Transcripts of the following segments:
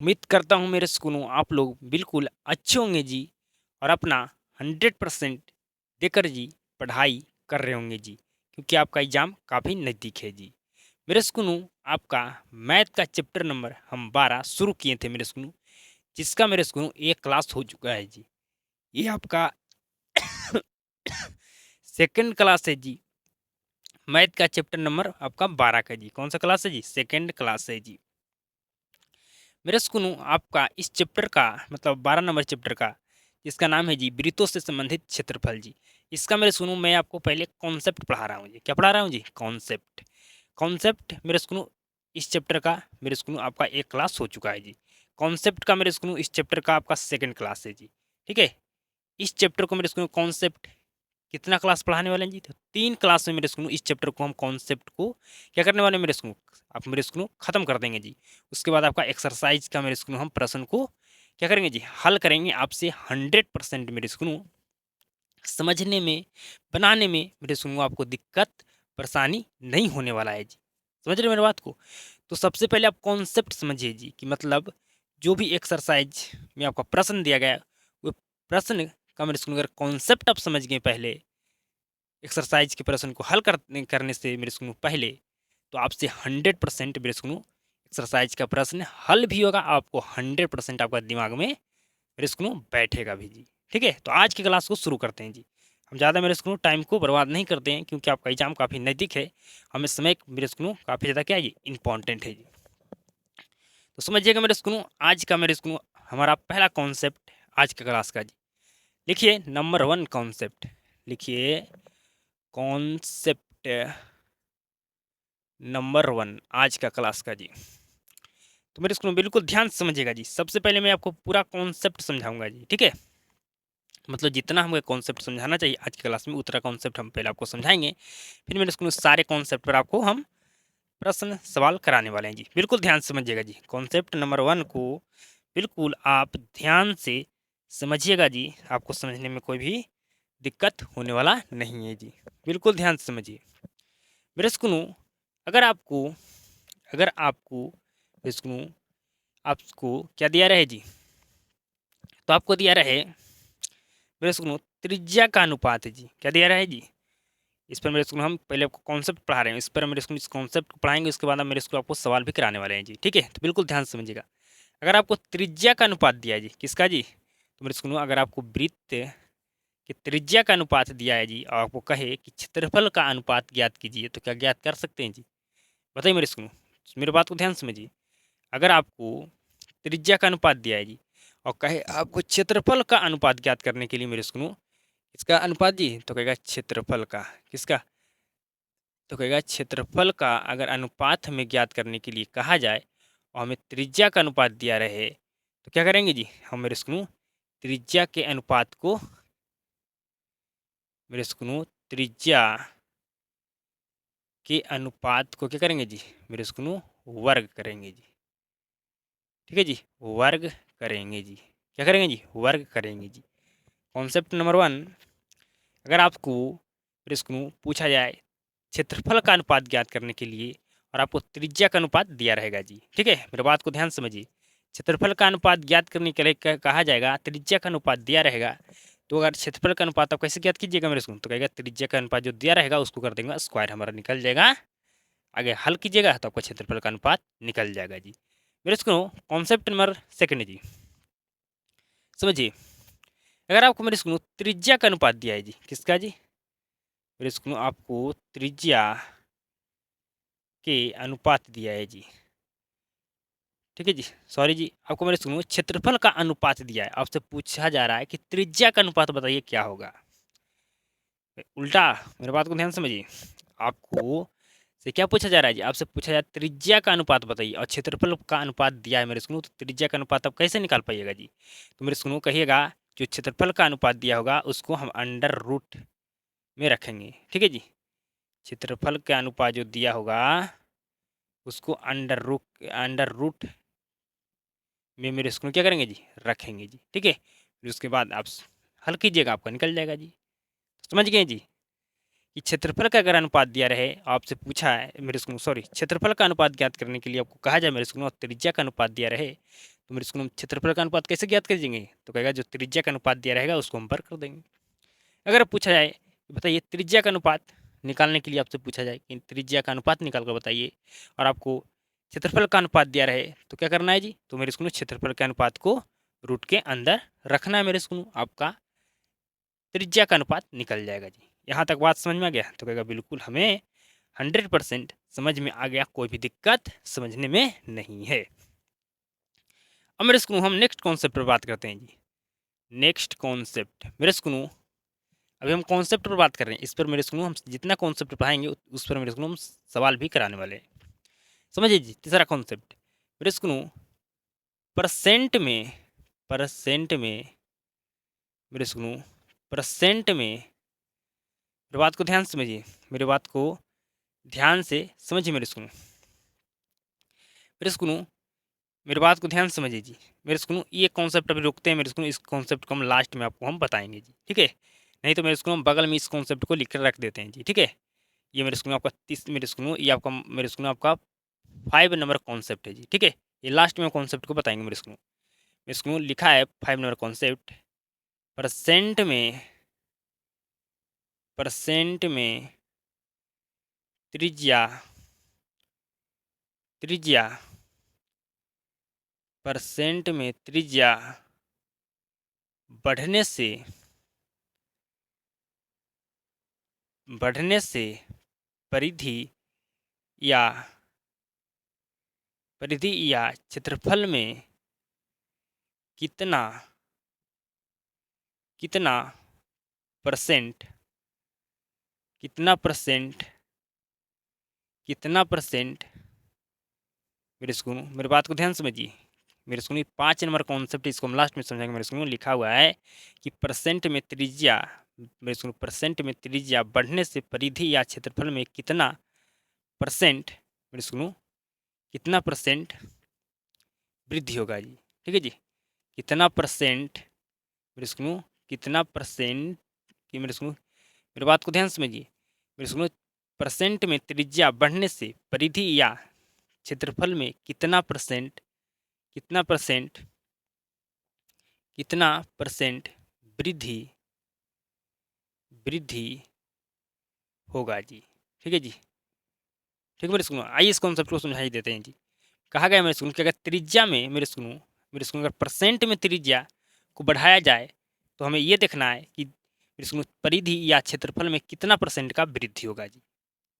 उम्मीद करता हूँ मेरे स्कूलों आप लोग बिल्कुल अच्छे होंगे जी और अपना 100% देकर जी पढ़ाई कर रहे होंगे जी, क्योंकि आपका एग्ज़ाम काफ़ी नज़दीक है जी। मेरे स्कूलों आपका मैथ का चैप्टर नंबर हम 12 शुरू किए थे मेरे स्कूलों, जिसका मेरे स्कूलों एक क्लास हो चुका है जी। ये आपका सेकंड क्लास है जी। मैथ का चैप्टर नंबर आपका 12 का जी। कौन सा क्लास है जी? सेकंड क्लास है जी। मेरे स्कूलों आपका इस चैप्टर का मतलब 12 नंबर चैप्टर का, जिसका नाम है जी वृत्तों से संबंधित क्षेत्रफल जी। इसका मेरे सुनो मैं आपको पहले कॉन्सेप्ट पढ़ा रहा हूँ जी। क्या पढ़ा रहा हूँ जी? कॉन्सेप्ट। कॉन्सेप्ट मेरे सुनो इस चैप्टर का मेरे स्कूलों आपका एक क्लास हो चुका है जी। कॉन्सेप्ट का मेरे स्कूलों इस चैप्टर का आपका सेकंड क्लास है जी। ठीक है। इस चैप्टर को मेरे स्कूलों कॉन्सेप्ट कितना क्लास पढ़ाने वाले हैं जी? तो 3 क्लास में मेरे स्कूलों इस चैप्टर को हम कॉन्सेप्ट को क्या करने वाले हैं मेरे स्कूलों? आप मेरे स्कूलों खत्म कर देंगे जी। उसके बाद आपका एक्सरसाइज का मेरे स्कूलों हम प्रश्न को क्या करेंगे जी? हल करेंगे आपसे 100% मेरे स्कूलों समझने में, बनाने में मेरे स्कूलों आपको दिक्कत, परेशानी नहीं होने वाला है जी। समझ रहे हो मेरी बात को? तो सबसे पहले आप कॉन्सेप्ट समझिए जी कि मतलब जो भी एक्सरसाइज में आपका प्रश्न दिया गया है, वो प्रश्न का मेरे स्कूलों अगर कॉन्सेप्ट आप समझ गए पहले एक्सरसाइज के प्रश्न को हल करने से मेरे स्कूलों पहले, तो आपसे 100% मेरे स्कूलों एक्सरसाइज का प्रश्न हल भी होगा, आपको 100% आपका दिमाग में मेरे स्कूलों बैठेगा भी जी। ठीक है, तो आज की क्लास को शुरू करते हैं जी। हम ज़्यादा मेरे स्कूलों टाइम को बर्बाद नहीं करते हैं, क्योंकि आपका एग्जाम काफ़ी नज़दीक है। हमें समय मेरे स्कूलों काफ़ी ज़्यादा क्या है जी इंपॉर्टेंट है जी। तो समझिएगा मेरे स्कूलों आज का मेरे स्कूलों हमारा पहला कॉन्सेप्ट आज का क्लास का जी। लिखिए नंबर 1 कॉन्सेप्ट। लिखिए कॉन्सेप्ट नंबर 1 आज का क्लास का जी। तो मेरे स्कूल में बिल्कुल ध्यान से समझिएगा जी। सबसे पहले मैं आपको पूरा कॉन्सेप्ट समझाऊँगा जी, ठीक है? मतलब जितना हमें कॉन्सेप्ट समझाना चाहिए आज की क्लास में उतना कॉन्सेप्ट हम पहले आपको समझाएँगे। फिर मेरे स्कूल में सारे कॉन्सेप्ट पर आपको हम प्रश्न सवाल कराने वाले हैं जी। बिल्कुल ध्यान से समझिएगा जी। कॉन्सेप्ट नंबर 1 को बिल्कुल आप ध्यान से समझिएगा जी। आपको समझने में कोई भी दिक्कत होने वाला नहीं है जी। बिल्कुल ध्यान से समझिए। मेरे स्कूलों अगर आपको अगर आपको स्कूलों आपको क्या दिया रहे जी? तो आपको दिया रहे मेरे स्कूल में त्रिज्या का अनुपात है जी। क्या दिया रहा है जी? इस पर मेरे स्कूल में हम पहले आपको कॉन्सेप्ट पढ़ा रहे हैं। इस पर मेरे स्कूल इस कॉन्सेप्ट को पढ़ाएँगे, उसके बाद हम मेरे स्कूल आपको सवाल भी कराने वाले हैं जी। ठीक है? तो बिल्कुल ध्यान से समझिएगा। अगर आपको त्रिज्या का अनुपात दिया है जी, किसका जी? तो मेरे स्कूल में अगर आपको वृत्त की त्रिज्या का अनुपात दिया है जी और आपको कहे कि क्षेत्रफल का अनुपात ज्ञात कीजिए, तो क्या ज्ञात कर सकते हैं जी? बताइए मेरे स्कूल में। मेरी बात को ध्यान से समझिए। अगर आपको त्रिज्या का अनुपात दिया है जी और कहे आपको क्षेत्रफल का अनुपात ज्ञात करने के लिए मेरे स्कूल इसका अनुपात जी, तो कहेगा क्षेत्रफल का। किसका? तो कहेगा क्षेत्रफल का अगर अनुपात हमें ज्ञात करने के लिए कहा जाए और हमें त्रिज्या का अनुपात दिया रहे, तो क्या करेंगे जी? हम मेरे स्कूल त्रिज्या के अनुपात को मेरे स्कूल त्रिज्या के अनुपात को क्या करेंगे जी? मेरे स्कूल वर्ग करेंगे जी। ठीक है जी? वर्ग करेंगे जी। क्या करेंगे जी? वर्ग करेंगे जी। कॉन्सेप्ट नंबर 1 अगर आपको मेरे स्कूल पूछा जाए क्षेत्रफल का अनुपात ज्ञात करने के लिए और आपको त्रिज्या का अनुपात दिया रहेगा जी। ठीक है, मेरे बात को ध्यान से समझिए। क्षेत्रफल का अनुपात ज्ञात करने के लिए कहा जाएगा, त्रिज्या का अनुपात दिया रहेगा, तो अगर क्षेत्रफल का अनुपात आप कैसे ज्ञात कीजिएगा मेरे स्कूल? तो कहेगा त्रिज्या का अनुपात जो दिया रहेगा उसको कर देंगे स्क्वायर, हमारा निकल जाएगा। आगे हल कीजिएगा तो आपका क्षेत्रफल का अनुपात निकल जाएगा जी। मेरे स्कूल कॉन्सेप्ट नंबर 2 जी। समझिए, अगर आपको मेरे स्कूल त्रिज्या का अनुपात दिया है जी, किसका जी? मेरे स्कूल आपको त्रिज्या के अनुपात दिया है जी। ठीक है जी, सॉरी जी, आपको मेरे स्कूल में क्षेत्रफल का अनुपात दिया है। आपसे पूछा जा रहा है कि त्रिज्या का अनुपात बताइए क्या होगा? उल्टा मेरे बात को ध्यान से समझिए। आपको से क्या पूछा जा रहा है जी? आपसे पूछा जा रहा है त्रिज्या का अनुपात बताइए और क्षेत्रफल का अनुपात दिया है मेरे स्कूल, तो त्रिज्या का अनुपात आप कैसे निकाल पाइएगा जी? तो मेरे स्कूल कहिएगा जो क्षेत्रफल का अनुपात दिया होगा उसको हम अंडर रूट में रखेंगे। ठीक है जी? क्षेत्रफल का अनुपात जो दिया होगा उसको अंडर रूट में मेरे स्कूल क्या करेंगे जी? रखेंगे जी। ठीक है? फिर उसके बाद आप हल कीजिएगा, आपका निकल जाएगा जी। समझ गए जी? कि क्षेत्रफल का अगर अनुपात दिया रहे, आपसे पूछा है मेरे स्कूल सॉरी क्षेत्रफल का अनुपात ज्ञात करने के लिए आपको कहा जाए मेरे स्कूल और त्रिज्या का अनुपात दिया रहे, तो मेरे स्कूल में क्षेत्रफल का अनुपात कैसे ज्ञात करेंगे, तो कहेगा जो त्रिज्या का अनुपात दिया रहेगा उसको हम वर्ग कर देंगे। अगर पूछा जाए बताइए त्रिज्या का अनुपात निकालने के लिए आपसे पूछा जाए कि त्रिज्या का अनुपात निकाल कर बताइए, और आपको क्षेत्रफल का अनुपात दिया रहे तो क्या करना है जी, तो मेरे स्कूल क्षेत्रफल के अनुपात को रूट के अंदर रखना है मेरे स्कूल, आपका त्रिज्या का अनुपात निकल जाएगा जी। यहाँ तक बात समझ में आ गया, तो कहेगा बिल्कुल हमें 100% समझ में आ गया, कोई भी दिक्कत समझने में नहीं है। अब मेरे स्कूल हम नेक्स्ट कॉन्सेप्ट पर बात करते हैं जी। नेक्स्ट कॉन्सेप्ट मेरे स्कूल, अभी हम कॉन्सेप्ट पर बात कर रहे हैं, इस पर मेरे स्कूल हम जितना कॉन्सेप्ट पढ़ाएंगे उस पर मेरे स्कूल हम सवाल भी कराने वाले हैं। समझिए जी, तीसरा कॉन्सेप्ट मेरे स्कूल परसेंट में मेरे स्कूल परसेंट में, मेरी बात को ध्यान से समझिए, मेरी बात को ध्यान से समझिए मेरे स्कूल, मेरी बात को ध्यान से समझिए जी। मेरे स्कूल ये कॉन्सेप्ट अभी रुकते हैं मेरे स्कूल, इस कॉन्सेप्ट को हम लास्ट में आपको हम बताएंगे जी, ठीक है। नहीं तो मेरे स्कूल हम बगल में इस कॉन्सेप्ट को लिख कर रख देते हैं जी, ठीक है। ये मेरे स्कूल में आपका मेरे स्कूल ये आपका मेरे स्कूल में आपका 5 नंबर कॉन्सेप्ट है जी, ठीक है। ये लास्ट में कॉन्सेप्ट को बताएंगे मेरे स्कूल लिखा है 5 नंबर कॉन्सेप्ट, परसेंट में त्रिज्या परसेंट में त्रिज्या बढ़ने से परिधि या क्षेत्रफल में कितना परसेंट मेरे स्कूल, मेरी बात को ध्यान समझिए। मेरे स्कूल 5 नंबर कॉन्सेप्ट, इसको हम लास्ट में समझाएंगे। मेरे स्कूल लिखा हुआ है कि परसेंट में त्रिज्या, मेरे स्कूल परसेंट में त्रिज्या बढ़ने से परिधि या क्षेत्रफल में कितना परसेंट, मेरे स्कूल कितना परसेंट वृद्धि होगा जी, ठीक है जी। कितना परसेंट मेरे स्कूल, कितना परसेंट कि मेरे स्कूल, मेरी बात को ध्यान समझिए। मेरे स्कूल परसेंट में त्रिज्या बढ़ने से परिधि या क्षेत्रफल में कितना परसेंट वृद्धि होगा जी, ठीक है जी। ठीक है मेरे स्कूल, आइए इस कॉन्सेप्ट को समझाई देते हैं जी। कहा गया मेरे स्कूल कि अगर त्रिज्या में मेरे स्कूल अगर परसेंट में त्रिज्या को बढ़ाया जाए तो हमें ये देखना है कि मेरे स्कूल परिधि या क्षेत्रफल में कितना परसेंट का वृद्धि होगा जी।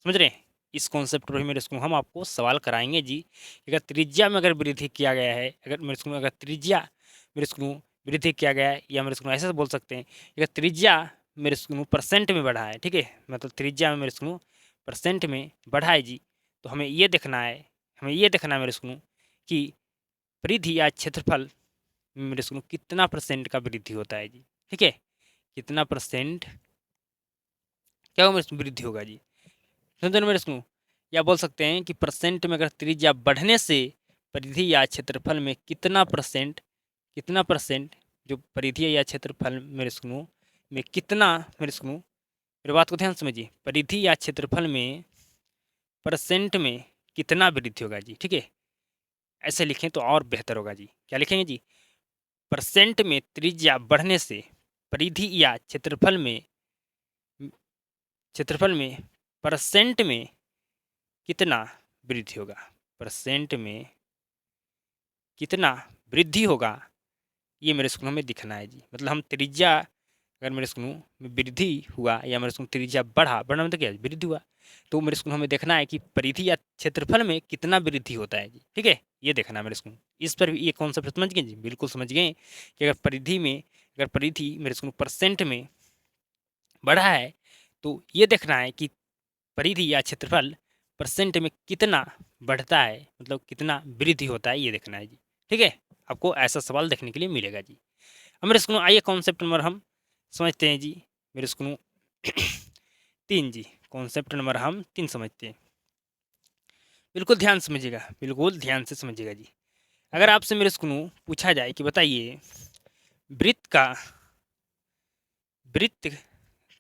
समझ रहे हैं, इस कॉन्सेप्ट पर मेरे स्कूल हम आपको सवाल कराएंगे जी। अगर त्रिज्या में अगर वृद्धि किया गया है, अगर मेरे स्कूल अगर त्रिज्या मेरे स्कूल वृद्धि किया गया है, या मेरे स्कूल ऐसा बोल सकते हैं अगर त्रिज्या मेरे स्कूल परसेंट में बढ़ा है, ठीक है, मतलब त्रिज्या में मेरे स्कूल परसेंट में बढ़ा है जी, तो हमें ये देखना है मेरे स्कूल कि परिधि या क्षेत्रफल मेरे स्कूल कितना परसेंट का वृद्धि होता है जी, ठीक है। कितना परसेंट क्या हो मेरे वृद्धि होगा जी, समझो मेरे स्कूल। या बोल सकते हैं कि परसेंट में अगर त्रिज्या बढ़ने से परिधि या क्षेत्रफल में कितना परसेंट जो परिधि या क्षेत्रफल मेरे स्कूल में कितना, मेरे स्कूल मेरी बात को ध्यान समझिए, परिधि या क्षेत्रफल में परसेंट में कितना वृद्धि होगा जी, ठीक है। ऐसे लिखें तो और बेहतर होगा जी। क्या लिखेंगे जी, परसेंट में त्रिज्या बढ़ने से परिधि या क्षेत्रफल में परसेंट में कितना वृद्धि होगा, परसेंट में कितना वृद्धि होगा, ये मेरे स्कूल में दिखना है जी। मतलब हम त्रिज्या अगर मेरे स्कूल में वृद्धि हुआ या मेरे स्कूल त्रिज्या बढ़ना मतलब क्या वृद्धि हुआ, तो मेरे स्कूल हमें देखना है कि परिधि या क्षेत्रफल में कितना वृद्धि होता है जी, ठीक है। ये देखना है मेरे स्कूल, इस पर भी ये कॉन्सेप्ट समझ गए जी, बिल्कुल समझ गए कि अगर परिधि मेरे स्कूल परसेंट में बढ़ा है तो ये देखना है कि परिधि या क्षेत्रफल परसेंट में कितना बढ़ता है, मतलब कितना वृद्धि होता है, ये देखना है जी, ठीक है। आपको ऐसा सवाल देखने के लिए मिलेगा जी। अब मेरे स्कूल आइए कॉन्सेप्ट नंबर हम समझते हैं जी। मेरे स्कूल 3 जी, कॉन्सेप्ट नंबर हम 3 समझते हैं। बिल्कुल ध्यान समझिएगा, बिल्कुल ध्यान से समझिएगा जी। अगर आपसे मेरे स्कूल पूछा जाए कि बताइए वृत्त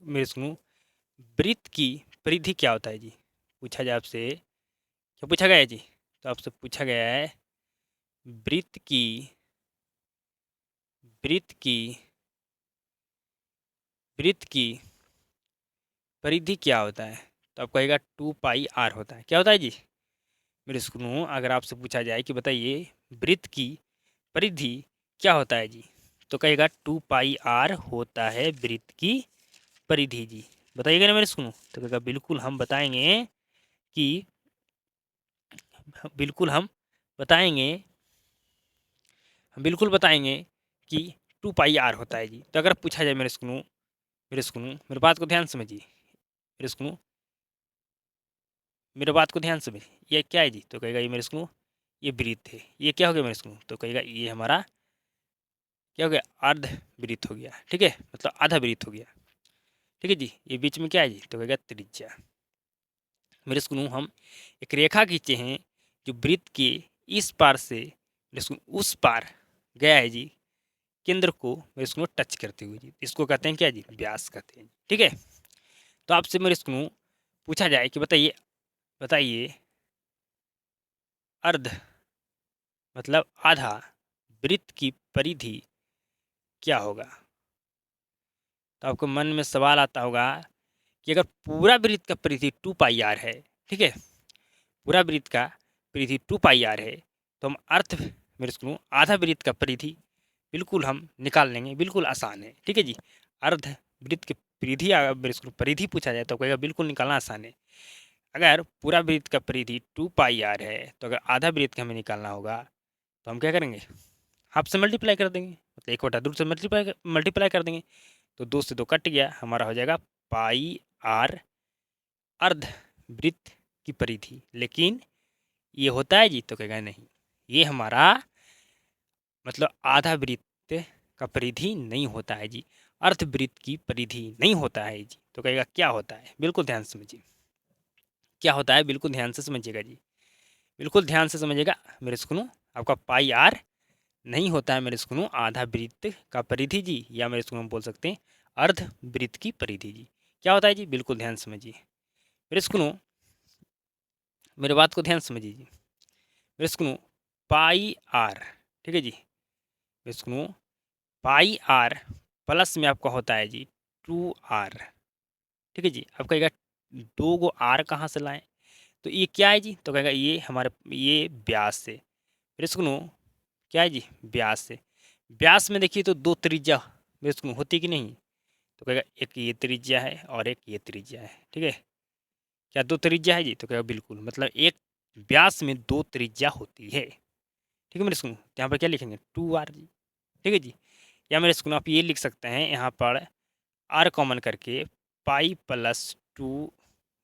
मेरे स्कूल वृत्त की परिधि क्या होता है जी, पूछा जाए आपसे, क्या पूछा गया है जी, तो आपसे पूछा गया है वृत्त की वृत्त की परिधि क्या होता है? तो आप कहेगा 2πr होता है। क्या होता है जी मेरे स्कूलों? अगर आपसे पूछा जाए कि बताइए वृत्त की परिधि क्या होता है जी, तो कहेगा 2πr होता है वृत्त की परिधि जी। बताइएगा ना मेरे स्कूलों? तो कहेगा बिल्कुल हम बताएंगे कि बिल्कुल हम बताएंगे बिल्कुल बताएंगे कि 2πr होता है जी। तो अगर पूछा जाए मेरे स्कूलों मेरे बात को ध्यान से समझिए मेरे स्कूलों मेरे बात को ध्यान से समझिए। ये क्या है जी? तो कहेगा ये मेरे स्कूलों ये वृत्त है। ये क्या हो गया मेरे स्कूलों? तो कहेगा ये हमारा क्या हो गया? अर्ध वृत्त हो गया। ठीक है, मतलब आधा वृत्त हो गया। ठीक है जी। ये बीच में क्या है जी? तो कहेगा त्रिज्या। मेरे स्कूलों हम एक रेखा खींचे हैं जो वृत्त के इस पार से मेरे स्कूलों उस पार गया है जी, केंद्र को मेरे स्कूलों टच करते हुए जी। इसको कहते हैं क्या जी? व्यास कहते हैं। ठीक है, तो आपसे मेरे स्कूलों पूछा जाए कि बताइए बताइए अर्ध मतलब आधा वृत्त की परिधि क्या होगा? तो आपको मन में सवाल आता होगा कि अगर पूरा वृत्त का परिधि 2πr है, ठीक है, पूरा वृत्त का परिधि 2πr है, तो हम अर्थ मेरे स्कूलों आधा वृत्त का परिधि बिल्कुल हम निकाल लेंगे। बिल्कुल आसान है। ठीक है जी। अर्ध वृत्त की परिधि अगर मेरे स्कूलों परिधि पूछा जाए तो कहेगा बिल्कुल निकालना आसान है। अगर पूरा वृत्त का परिधि 2πr है, तो अगर आधा वृत्त का हमें निकालना होगा तो हम क्या करेंगे? हाफ से मल्टीप्लाई कर देंगे, मतलब 1/2 से मल्टीप्लाई कर देंगे। तो 2 से 2 कट गया, हमारा हो जाएगा πr अर्ध वृत्त की परिधि। लेकिन ये होता है जी? तो कहेगा नहीं, ये हमारा मतलब आधा वृत्त का परिधि नहीं होता है जी, अर्ध वृत्त की परिधि नहीं होता है जी। तो कहेगा क्या होता है? बिल्कुल ध्यान से समझिए क्या होता है। बिल्कुल ध्यान से समझिएगा जी, बिल्कुल ध्यान से समझिएगा मेरे स्कूलों। आपका πr नहीं होता है मेरे स्कूलों आधा वृत्त का परिधि जी, या मेरे स्कूलों हम बोल सकते हैं अर्ध वृत्त की परिधि जी। क्या होता है जी? बिल्कुल ध्यान से समझिए मेरे स्कूलों। मेरे बात को ध्यान से समझिए जी मेरे स्कूलों। πr, ठीक है जी मेरे स्कूलों, πr प्लस में आपका होता है जी 2r। ठीक है जी। अब कहेगा 2 गो r कहाँ से लाएं? तो ये क्या है जी? तो कहेगा ये हमारे ये व्यास से मेरे स्कूलों क्या है जी? व्यास से। व्यास में देखिए तो 2 त्रिज्या मेरे स्कूलों होती है कि नहीं? तो कहेगा एक ये त्रिज्या है और एक ये त्रिज्या है। ठीक है, क्या 2 त्रिज्या है जी? तो कहेगा बिल्कुल, मतलब एक व्यास में 2 त्रिज्या होती है। ठीक है मेरे स्कूलों, यहाँ पर क्या लिखेंगे? 2r जी। ठीक है जी। या मेरे स्कूलों आप ये लिख सकते हैं यहाँ पर r कॉमन करके π+2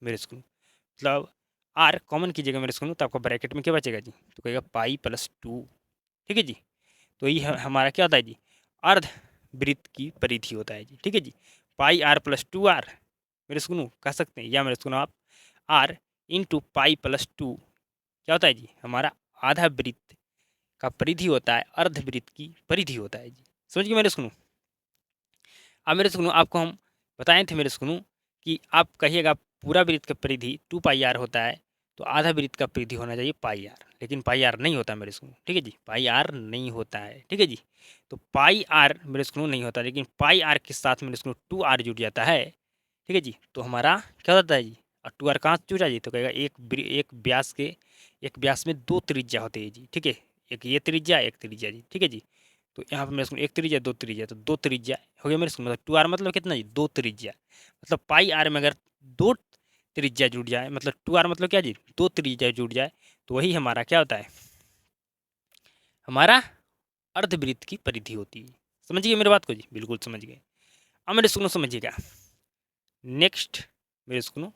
मेरे स्कूलों, मतलब r कॉमन कीजिएगा मेरे स्कूलों तो आपका ब्रैकेट में क्या बचेगा जी? तो कहेगा π+2। ठीक है जी। तो ये हमारा क्या होता है जी? अर्ध वृत्त की परिधि होता है जी। ठीक है जी। πr+2r मेरे स्कूलों कह सकते हैं, या मेरे स्कूलों आप r इंटू π+2 क्या होता है जी? हमारा आधा वृत्त का परिधि होता है, अर्ध वृत्त की परिधि होता है जी। समझ गए मेरे स्कूलों? अब मेरे स्कूलों आपको हम बताए थे मेरे स्कूलों कि आप कहिएगा पूरा वृत्त का परिधि 2πr होता है, तो आधा वृत्त का परिधि होना चाहिए πr, लेकिन πr नहीं होता मेरे स्कूलों। ठीक है जी, πr नहीं होता है। ठीक है जी। तो πr मेरे स्कूलों नहीं होता, लेकिन πr के साथ मेरे स्कूलों 2r जुड़ जाता है। ठीक है जी। तो हमारा क्या होता है जी? और 2r कहाँ से जुड़ा जी? तो कहेगा एक व्यास में 2 त्रिज्या होती है जी। ठीक है, एक ये त्रिज्या एक त्रिज्या जी। ठीक है जी। तो यहाँ पर मेरे स्कूल एक त्रिज्या दो त्रिज्या, तो 2 त्रिज्या हो गया मेरे स्कूल, मतलब 2r मतलब कितना जी? 2 त्रिज्या। मतलब πr में अगर 2 त्रिज्या जुड़ जाए, मतलब 2r मतलब क्या जी? 2 त्रिज्या जुड़ जाए, तो वही हमारा क्या होता है? हमारा अर्धवृत्त की परिधि होती है। समझ गए मेरे बात को जी? बिल्कुल समझ गए। अब मेरे स्कूलों समझिएगा नेक्स्ट मेरे स्कूलों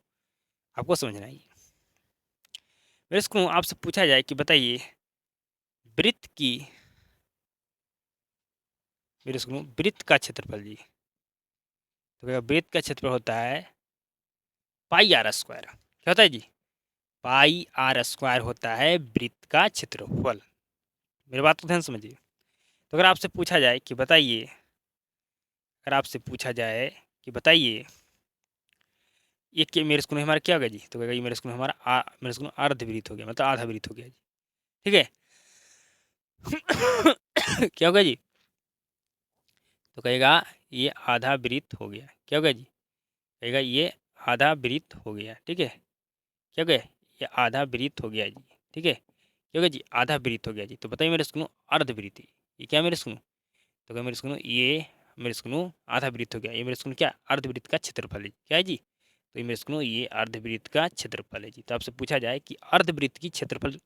आपको समझना है। मेरे स्कूलों आपसे पूछा जाए कि बताइए वृत्त की मेरे स्कूलों वृत्त का क्षेत्रफल जी। तो कहेगा वृत्त का क्षेत्रफल होता है πr²। क्या होता है जी? πr² होता है वृत्त का क्षेत्रफल। मेरी बात को ध्यान समझिए। तो अगर आपसे पूछा जाए कि बताइए अगर आपसे पूछा जाए कि बताइए ये कि मेरे स्कूल में हमारा क्या होगा जी? तो कहेगा ये मेरे स्कूल में हमारा मेरे स्कूल में अर्धवृत्त हो गया, मतलब आधा वृत्त हो गया जी। ठीक है क्या होगा जी? तो कहेगा ये आधा वृत्त हो गया। क्या हो गया जी? कहेगा ये आधा वृत्त हो गया। ठीक है, क्या हो गया? ये आधा वृत्त हो गया जी। ठीक है, क्या हो गया जी? आधा वृत्त हो गया जी। तो बताइए मेरे सुनो, अर्धवृत्त ये क्या मेरे सुनो? तो क्या मेरे सुनो, ये मेरे सुनो आधा वृत्त हो गया। ये मेरे सुनो क्या? अर्धवृत्त का क्षेत्रफल है। क्या है जी? तो ये मेरे सुनो ये अर्धवृत्त का क्षेत्रफल है जी। तो आपसे पूछा जाए कि अर्धवृत्त की क्षेत्रफल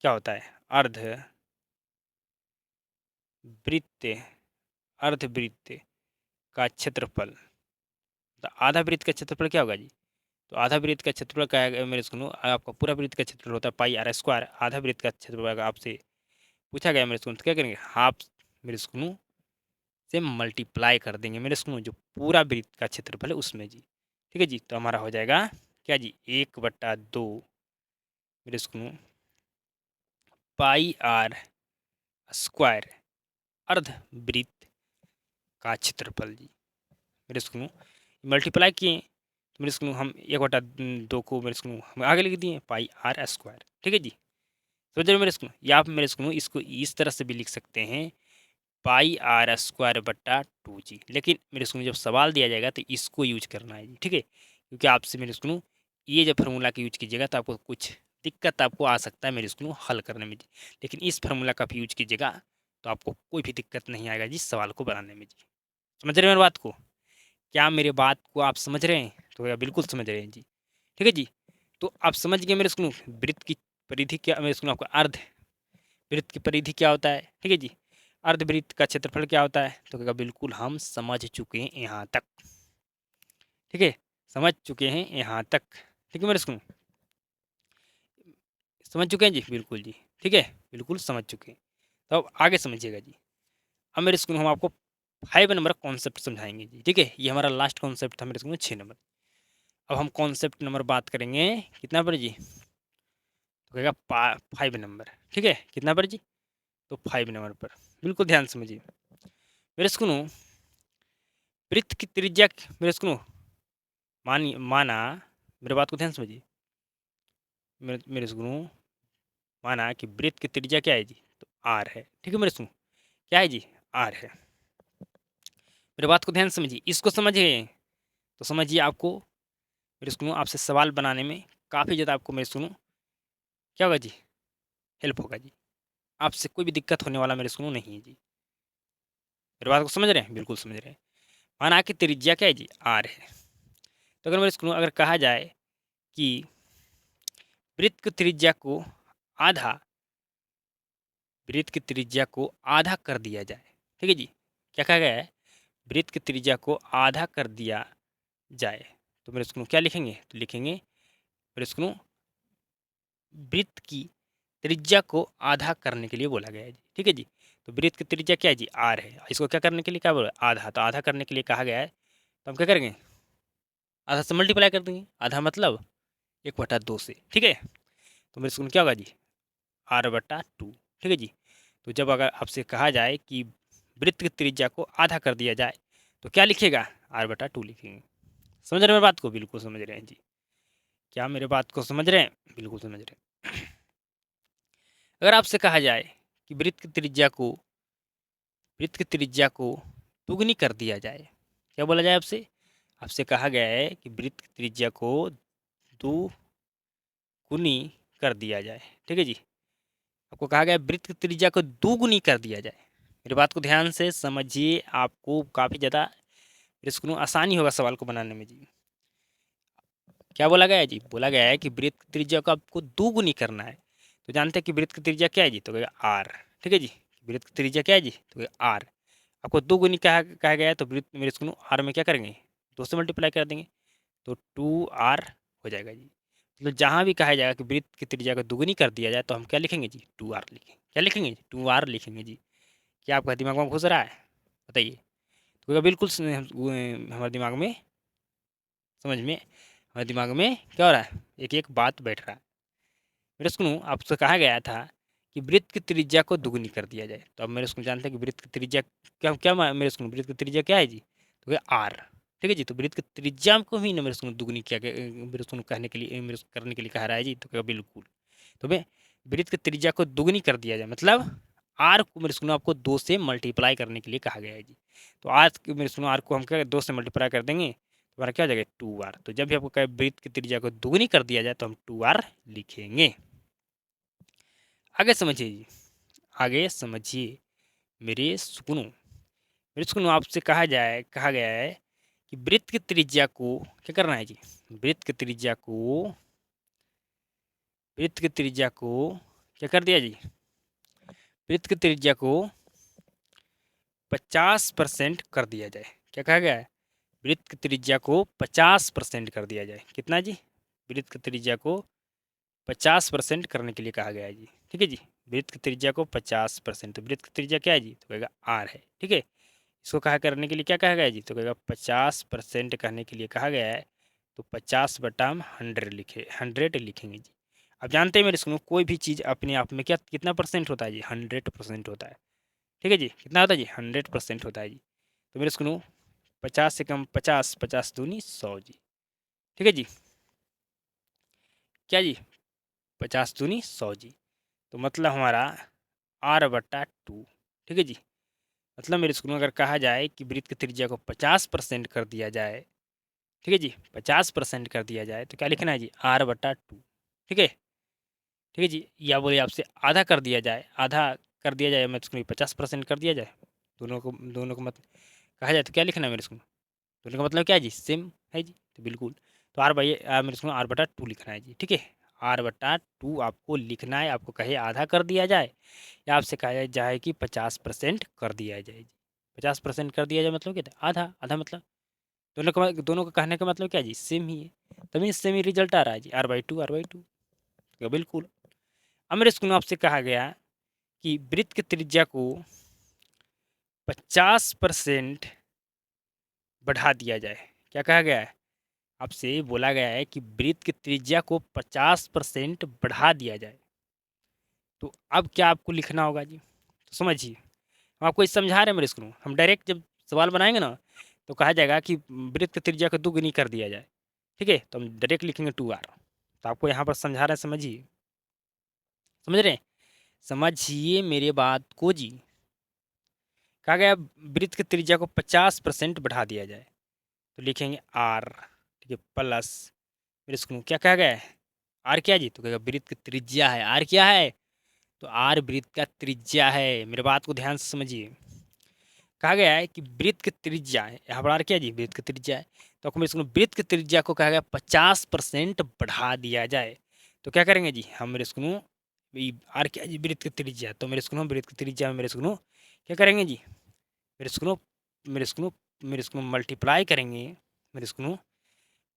क्या होता है? वृत्त अर्धवृत्त का क्षेत्रफल, तो आधा वृत्त का क्षेत्रफल क्या होगा जी? तो आधा वृत्त का क्षेत्रफल क्या है मेरे सुनो? आपका पूरा वृत्त का क्षेत्रफल होता है पाई आर स्क्वायर। आधा वृत्त का क्षेत्रफल अगर आपसे पूछा गया मेरे सुनो तो क्या करेंगे? हाफ मेरे सुनो से मल्टीप्लाई कर देंगे मेरे सुनो जो पूरा वृत्त का क्षेत्रफल है उसमें जी। ठीक है जी, तो हमारा हो जाएगा क्या जी? 1/2 मेरे सुनो पाई आर स्क्वायर अर्धवृत्त का क्षेत्रफल जी। मेरे सुनो मल्टीप्लाई किए तो मेरे सुनो हम 1/2 को मेरे सुनो हम आगे लिख दिए पाई आर स्क्वायर। ठीक है जी, समझ रहे हो मेरे सुनो? या आप मेरे सुनो इसको इस तरह से भी लिख सकते हैं पाई आर स्क्वायर बट्टा 2 जी। लेकिन मेरे सुनो जब सवाल दिया जाएगा तो इसको यूज करना है जी। ठीक है, क्योंकि आपसे मेरे सुनो ये जब फार्मूला का यूज कीजिएगा तो आपको कुछ दिक्कत आपको आ सकता है मेरे सुनो हल करने में जी। लेकिन इस फार्मूला का भी यूज कीजिएगा तो आपको कोई भी दिक्कत नहीं आएगा जी सवाल को बनाने में जी। समझ रहे हैं मेरी बात को? क्या मेरे बात को आप समझ रहे हैं? तो या बिल्कुल समझ रहे हैं जी। ठीक है जी, तो आप समझ गए मेरे सुनो वृत्त की परिधि क्या मेरे सुनो आपको अर्ध वृत्त की परिधि क्या होता है। ठीक है जी, अर्धवृत्त का क्षेत्रफल क्या होता है? तो कहेगा बिल्कुल हम समझ चुके हैं यहाँ तक। ठीक है, समझ चुके हैं यहाँ तक। ठीक है मेरे सुनो, समझ चुके हैं जी? बिल्कुल जी। ठीक है, बिल्कुल समझ चुके हैं। तो अब आगे समझिएगा जी। अब मेरे स्कूल हम आपको 5 नंबर कॉन्सेप्ट समझाएंगे जी। ठीक है, ये हमारा लास्ट कॉन्सेप्ट था मेरे स्कूल में 6 नंबर। अब हम कॉन्सेप्ट नंबर बात करेंगे कितना पर जी? तो कहेगा 5 नंबर। ठीक है, कितना पर जी? तो 5 नंबर पर। बिल्कुल ध्यान से समझिए मेरे स्कूल वृत्त की त्रिज्या मेरे स्कूल माना मेरे बात को ध्यान से समझिए। मेरे सुनो माना कि वृत्त की त्रिज्या क्या है जी? तो आर है। ठीक है मेरे सुनो, क्या है जी? आर है। मेरे बात को ध्यान से समझिए, इसको समझिए तो समझिए आपको मेरे सुनो आपसे सवाल बनाने में काफ़ी ज़्यादा आपको मेरे सुनो क्या होगा जी? हेल्प होगा जी। आपसे कोई भी दिक्कत होने वाला मेरे सुनो नहीं है जी। मेरे बात को समझ रहे हैं? बिल्कुल समझ रहे हैं। माना कि त्रिज्या क्या है जी? आर है। तो अगर मेरे सुनो अगर कहा जाए कि वृत्त की त्रिज्या को आधा वृत्त की त्रिज्या को आधा कर दिया जाए। ठीक है जी, क्या कहा गया है? वृत्त की त्रिज्या को आधा कर दिया जाए तो मेरे स्कूल क्या लिखेंगे? तो लिखेंगे मेरे स्कूल वृत्त की त्रिज्या को आधा करने के लिए बोला गया है जी। ठीक है जी, तो वृत्त की त्रिज्या क्या है जी? आर है। इसको क्या करने के लिए क्या बोला? आधा। तो आधा करने के लिए कहा गया है तो हम क्या करेंगे? आधा से मल्टीप्लाई कर देंगे। आधा मतलब 1/2 से। ठीक है, तो मेरे स्कूल क्या होगा जी? R/2। ठीक है जी, तो जब अगर आपसे कहा जाए कि वृत्त की त्रिज्या को आधा कर दिया जाए तो क्या लिखेगा? R/2 लिखेंगे। समझ रहे हैं मेरी बात को? बिल्कुल समझ रहे हैं जी। क्या मेरे बात को समझ रहे हैं? बिल्कुल समझ रहे हैं। अगर आपसे कहा जाए कि वृत्त की त्रिज्या को दुगनी कर दिया जाए, क्या बोला जाए आपसे? आपसे कहा गया है कि वृत्त की त्रिज्या को दुगुनी कर दिया जाए। ठीक है जी, आपको कहा गया वृत्त की त्रिज्या को दुगुनी कर दिया जाए। मेरी बात को ध्यान से समझिए, आपको काफ़ी ज़्यादा इसको आसानी होगा सवाल को बनाने में जी। क्या बोला गया है जी? बोला गया है कि वृत्त की त्रिज्या को आपको दुगुनी करना है। तो जानते हैं कि वृत्त की त्रिज्या क्या है जी? तो कहेगा आर। ठीक है जी, वृत्त की त्रिज्या क्या है जी? तो कहेगा आर। आपको दुगुनी कहा गया है तो वृत्त मेरे इसको आर में क्या करेंगे? 2 से मल्टीप्लाई कर देंगे तो 2r हो जाएगा जी। मतलब जहाँ भी कहा जाएगा कि वृत्त की त्रिज्या को दुगुनी कर दिया जाए तो हम क्या लिखेंगे जी? 2r लिखेंगे। क्या लिखेंगे? 2r लिखेंगे जी। क्या आपका दिमाग में घुस रहा है? बताइए। तो कहेगा बिल्कुल हमारे दिमाग में समझ में हमारे दिमाग में क्या हो रहा है? एक एक बात बैठ रहा है। मेरे सुनो आपसे कहा गया था कि वृत्त की त्रिज्या को दुगुनी कर दिया जाए। तो अब मेरे सुनो जानते हैं कि वृत्त की त्रिज्या क्या क्या मेरे सुनो वृत्त की त्रिज्या क्या है जी? तो क्या आर। ठीक है जी, तो वृत्त की त्रिज्या को ही ना मेरे सुनो दुगुनी किया गया मेरे सुनो कहने के लिए मेरे करने के लिए कहा रहा है जी। तो क्या बिल्कुल, तो मैं वृत्त की त्रिज्या को दुगुनी कर दिया जाए मतलब आर को मेरे स्कूल आपको 2 से मल्टीप्लाई करने के लिए कहा गया है जी। तो आज मेरे स्कूल आर को हम क्या 2 से मल्टीप्लाई कर देंगे तो हमारा क्या हो जाएगा 2r। तो जब भी आपको कहे वृत्त की त्रिज्या को दुगनी कर दिया जाए तो हम 2r लिखेंगे। आगे समझिए जी, आगे समझिए मेरे सुकनों। मेरे सुकनों आपसे कहा गया है कि वृत्त की त्रिज्या को क्या करना है जी, वृत्त की त्रिज्या को क्या कर दिया जी, वृत्त की त्रिज्या को 50% कर दिया जाए। क्या कहा गया है, वृत्त की त्रिज्या को 50% कर दिया जाए। कितना जी, वृत्त की त्रिज्या को 50% करने के लिए कहा गया है जी। ठीक है जी, वृत्त की त्रिज्या को 50%। तो वृत्त की त्रिज्या क्या है जी, तो कहेगा आर है। ठीक है, इसको कहा करने के लिए क्या कहा गया है जी, तो कहेगा 50% करने के लिए कहा गया है तो 50 बटा हम 100 लिखेंगे जी। अब जानते हैं मेरे स्कूल कोई भी चीज़ अपने आप में क्या कितना परसेंट होता है जी, 100% होता है। ठीक है जी, कितना होता है जी, 100% होता है जी। तो मेरे स्कूल 50 से कम 50, 50 दूनी 100 जी। ठीक है जी, क्या जी, 50 दूनी 100 जी। तो मतलब हमारा आर बटा 2। ठीक है जी, मतलब मेरे स्कूल में अगर कहा जाए कि वृत्त की त्रिज्या को 50% कर दिया जाए, ठीक है जी, 50% कर दिया जाए तो क्या लिखना है जी, आर बटा 2। ठीक है, ठीक है जी, या बोले आपसे आधा कर दिया जाए, आधा कर दिया जाए मैं उसको 50% कर दिया जाए, दोनों को मत कहा जाए तो क्या लिखना है मेरे स्कूल, दोनों का मतलब क्या है जी, सेम है जी। तो बिल्कुल, तो मेरे स्कूल आर बटा 2 लिखना है जी। ठीक है, आर बटा 2 आपको लिखना है। आपको कहे आधा कर दिया जाए या आपसे कहा जाए कि 50% कर दिया जाए जी। 50% कर दिया जाए मतलब क्या था, आधा आधा मतलब दोनों का कहने का मतलब क्या है जी, सेम ही है। तभी सेम ही रिजल्ट आ रहा है जी, r/2 r/2। तो बिल्कुल, अब मेरे स्कूल में आपसे कहा गया कि वृत्त की त्रिज्या को 50% बढ़ा दिया जाए। क्या कहा गया है, आपसे बोला गया है कि वृत्त की त्रिज्या को 50% बढ़ा दिया जाए। तो अब क्या आपको लिखना होगा जी, तो समझिए, हम आपको इस समझा रहे हैं मेरे स्कूल। हम डायरेक्ट जब सवाल बनाएंगे ना तो कहा जाएगा कि वृत्त की त्रिज्या को दुगनी कर दिया जाए। ठीक है, तो हम डायरेक्ट लिखेंगे 2r। तो आपको यहाँ पर समझा रहे हैं, समझिए, समझ रहे हैं, समझिए मेरे बात को जी। कहा गया वृत्त की त्रिज्या को 50% बढ़ा दिया जाए तो लिखेंगे आर। ठीक है, प्लस मेरे स्कूल क्या कहा गया है, आर क्या है जी, तो कहेगा वृत्त की त्रिज्या है। आर क्या है, तो आर वृत्त का त्रिज्या है। मेरे बात को ध्यान से समझिए, कहा गया है कि वृत्त की त्रिज्या है, यहाँ पर आर क्या है जी, वृत्त की त्रिज्या है। तो आपको मेरे स्कूल वृत्त की त्रिज्या को कहा गया 50% बढ़ा दिया जाए तो क्या करेंगे जी, हम मेरे स्कूल आर क्या है जी, वृत्त की त्रिज्या। तो मेरे स्कूल वृत्त की त्रिज्या में मेरे स्कूल क्या करेंगे जी, मेरे स्कूल मेरे स्कूल मेरे स्कूल मल्टीप्लाई करेंगे। मेरे स्कूल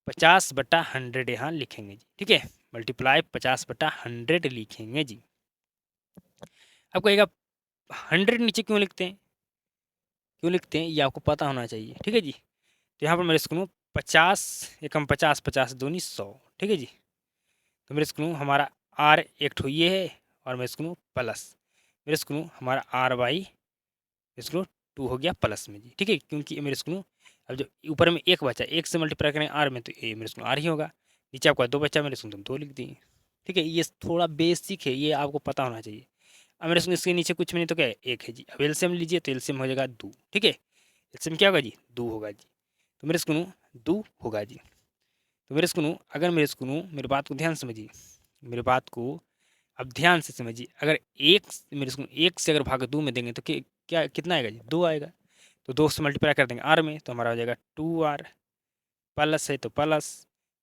50/100 यहाँ लिखेंगे जी। ठीक है, मल्टीप्लाई 50/100 लिखेंगे जी। अब कहेगा 100 नीचे क्यों लिखते हैं ये आपको पता होना चाहिए। ठीक है जी, तो यहाँ पर मेरे स्कूल 50 एकम 50, 50 दूनी 100। ठीक है जी, तो मेरे स्कूल हमारा आर एक ठो ये है और मेरे स्कूल प्लस मेरे स्कूल हमारा r/, मेरे स्कूल 2 हो गया प्लस में जी। ठीक है, क्योंकि मेरे स्कूल अब जो ऊपर में एक बचा, एक से मल्टीप्लाई करें आर में तो ये मेरे स्कूल आर ही होगा। नीचे आपका 2 बचा, मेरे स्कूल तुम 2 लिख दिए। ठीक है, ये थोड़ा बेसिक है, ये आपको पता होना चाहिए। अब मेरे स्कूल इसके नीचे कुछ भी नहीं तो क्या है, एक है जी। अब एलसीएम लीजिए तो एलसीएम हो जाएगा 2। ठीक है, एलसीएम क्या होगा जी, 2 होगा जी। तो मेरे स्कूल 2 होगा जी। तो मेरे स्कूल अगर मेरे स्कूल मेरी बात को ध्यान समझिए, मेरी बात को अब ध्यान से समझिए। अगर एक मेरे स्कूल एक से अगर भाग 2 में देंगे तो क्या कितना आएगा जी, 2 आएगा। तो 2 से मल्टीप्लाई कर देंगे आर में तो हमारा हो जाएगा 2r। प्लस है तो प्लस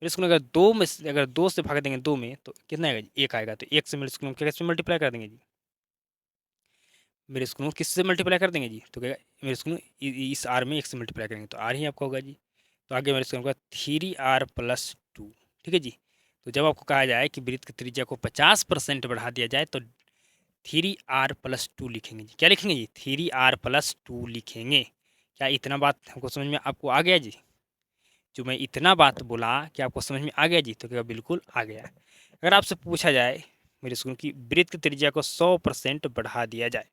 मेरे स्कूल अगर 2 से भाग देंगे 2 में तो कितना आएगा जी, 1 आएगा। तो 1 से मेरे स्कूल किससे मल्टीप्लाई कर देंगे जी, मेरे स्कूल किससे मल्टीप्लाई कर देंगे जी, तो कहेगा मेरे स्कूल इस आर में 1 से मल्टीप्लाई करेंगे तो आर ही आपका होगा जी। तो आगे मेरे स्कूल का 3r+2। ठीक है जी, तो जब आपको कहा जाए कि वृत्त की त्रिज्या को 50% बढ़ा दिया जाए तो 3r+2 लिखेंगे जी। क्या लिखेंगे जी, 3r+2 लिखेंगे। क्या इतना बात हमको समझ में आपको आ गया जी, जो मैं इतना बात बोला कि आपको समझ में आ गया जी, तो क्या बिल्कुल आ गया। अगर आपसे पूछा जाए मेरे स्कूल की वृत्त की त्रिज्या को 100% बढ़ा दिया जाए,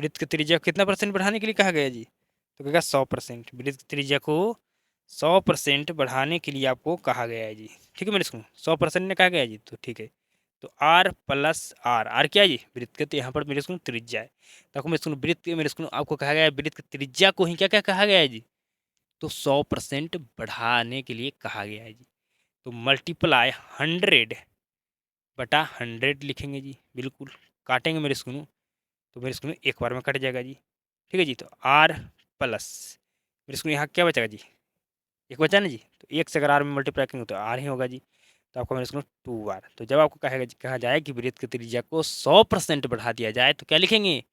वृत्त की त्रिज्या को कितना परसेंट बढ़ाने के लिए कहा गया जी, तो कहेगा 100%। वृत्त की त्रिज्या को 100% बढ़ाने के लिए आपको कहा गया है जी। ठीक है मेरे स्कूल 100% ने कहा गया है जी, तो ठीक है। तो आर प्लस आर, आर क्या है जी, वृत्त का, तो यहाँ पर मेरे स्कूल त्रिज्या है। तो आपको मेरे स्कूल वृत्त मेरे स्कूल आपको कहा गया है वृत्त की त्रिज्या को ही क्या क्या कहा गया है जी, तो 100% बढ़ाने के लिए कहा गया है जी। तो मल्टीप्लाई 100/100 लिखेंगे जी, बिल्कुल काटेंगे मेरे स्कूल, तो मेरे स्कूल एक बार में कट जाएगा जी। ठीक है जी, तो आर प्लस मेरे स्कूल यहाँ क्या बचेगा जी, एक बचा ना जी, तो एक से अगर आर में मल्टीप्लाई करेंगे तो आर ही होगा जी। तो आपको मेरे स्कूल 2r, तो जब आपको कहा जाए कि वृत्त की त्रिज्या को 100% बढ़ा दिया जाए तो क्या लिखेंगे,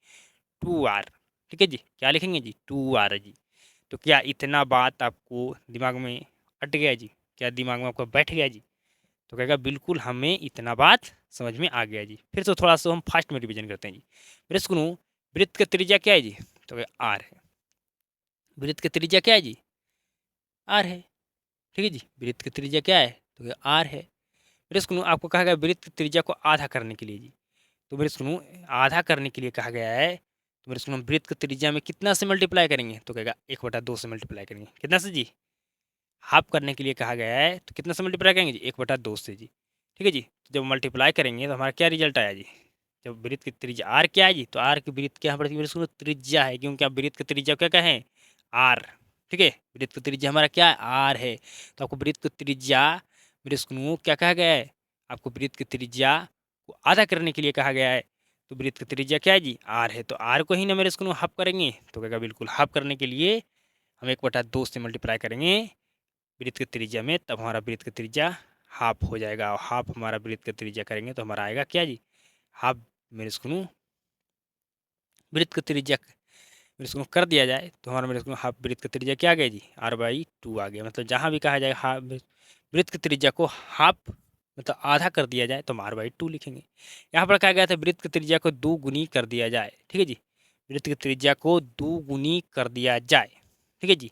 2r। ठीक है जी, क्या लिखेंगे जी, 2r जी। तो क्या इतना बात आपको दिमाग में अट गया जी, क्या दिमाग में आपको बैठ गया जी, तो कहेगा बिल्कुल हमें इतना बात समझ में आ गया जी। फिर से थोड़ा सा हम फास्ट में रिविजन करते हैं जी। मेरे सुनो, वृत्त का त्रिज्या क्या है जी, तो आर है। वृत्त का त्रिज्या क्या है जी, आर है। ठीक है जी, वृत्त की त्रिज्या क्या है, तो आर है। मेरे सुनो, आपको कहा गया वृत्त की त्रिज्या को आधा करने के लिए जी, तो मेरे सुनो आधा करने के लिए कहा गया है, तो मेरे सुनो वृत्त की त्रिज्या में कितना से मल्टीप्लाई करेंगे, तो कहेगा 1/2 से मल्टीप्लाई करेंगे, कितना से जी, हाफ करने के लिए कहा गया है, तो कितना से मल्टीप्लाई करेंगे जी, 1/2 से जी। ठीक है जी, तो जब मल्टीप्लाई करेंगे तो हमारा क्या रिजल्ट आया जी, जब वृत्त की त्रिज्या आर क्या है जी, तो आर की वृत्त क्या पड़ती है मेरे सुनो, त्रिज्या है, क्योंकि आप वृत्त की त्रिज्या क्या क्या है, आर। ठीक है, वृत्त की त्रिज्या हमारा क्या है, आर है। तो आपको वृत्त की त्रिज्या मेरे सुनो क्या कहा गया है, आपको वृत्त की त्रिज्या को आधा करने के लिए कहा गया है। तो वृत्त की त्रिज्या क्या है जी, आर है, तो आर को ही ना मेरे सुनो हाफ करेंगे, तो कहेगा बिल्कुल हाफ करने के लिए हम 1/2 से मल्टीप्लाई करेंगे वृत्त की त्रिज्या में, तब हमारा वृत्त की त्रिज्या हाफ हो जाएगा, और हाफ हमारा वृत्त की त्रिज्या करेंगे तो हमारा आएगा क्या जी, हाफ। मेरे सुनो वृत्त की त्रिज्या मेरे इसको कर दिया जाए तो हमारा मेरे इसको हाफ वृत्त की त्रिज्या क्या आ गया जी, r/2 आ गया। मतलब जहाँ भी कहा जाए हाफ वृत्त की त्रिज्या को हाफ मतलब आधा कर दिया जाए तो हम r/2 लिखेंगे। यहाँ पर कहा गया था वृत्त की त्रिज्या को 2 गुनी कर दिया जाए। ठीक है जी, वृत्त की त्रिज्या को 2 गुनी कर दिया जाए। ठीक है जी,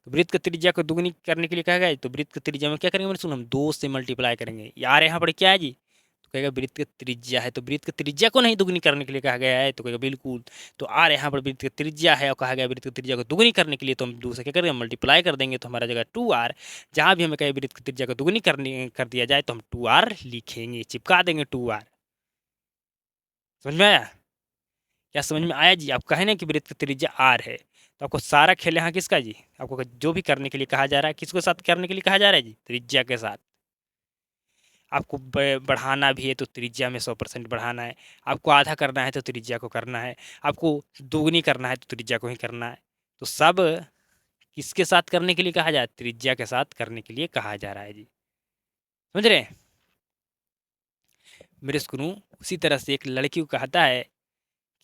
तो वृत्त की त्रिज्या को दुगुनी करने के लिए कहा गया है, तो वृत्त की त्रिज्या में क्या करेंगे मैंने सुनो, हम 2 से मल्टीप्लाई करेंगे। यार यहाँ पर क्या है जी, तो कहेगा वृत्त की त्रिज्या है, तो वृत्त की त्रिज्या को नहीं दुगुनी करने के लिए कहा गया है, तो कहेगा बिल्कुल। तो आर यहाँ पर वृत्त की त्रिज्या है और कहा गया वृत्त की त्रिज्या को दुगुनी करने के लिए, तो हम 2 से क्या करेंगे, मल्टीप्लाई कर देंगे, तो हमारा जगह 2r। जहाँ भी हमें कहे वृत्त की त्रिज्या को दुगुनी कर दिया जाए तो हम 2r लिखेंगे, चिपका देंगे 2r। समझ में आया, क्या समझ में आया जी, आप कहे ना कि वृत्त की त्रिज्या आर है, तो आपको सारा खेल यहाँ किसका जी, आपको जो भी करने के लिए कहा जा रहा है किसके साथ करने के लिए कहा जा रहा है जी, त्रिज्या के साथ। आपको बढ़ाना भी है तो त्रिज्या में 100% बढ़ाना है, आपको आधा करना है तो त्रिज्या को करना है, आपको दोगुनी करना है तो त्रिज्या को ही करना है। तो सब किसके साथ करने के लिए कहा जा रहा है, त्रिज्या के साथ करने के लिए कहा जा रहा है जी। समझ रहे हैं मेरे स्कूल, उसी तरह से एक लड़की को कहता है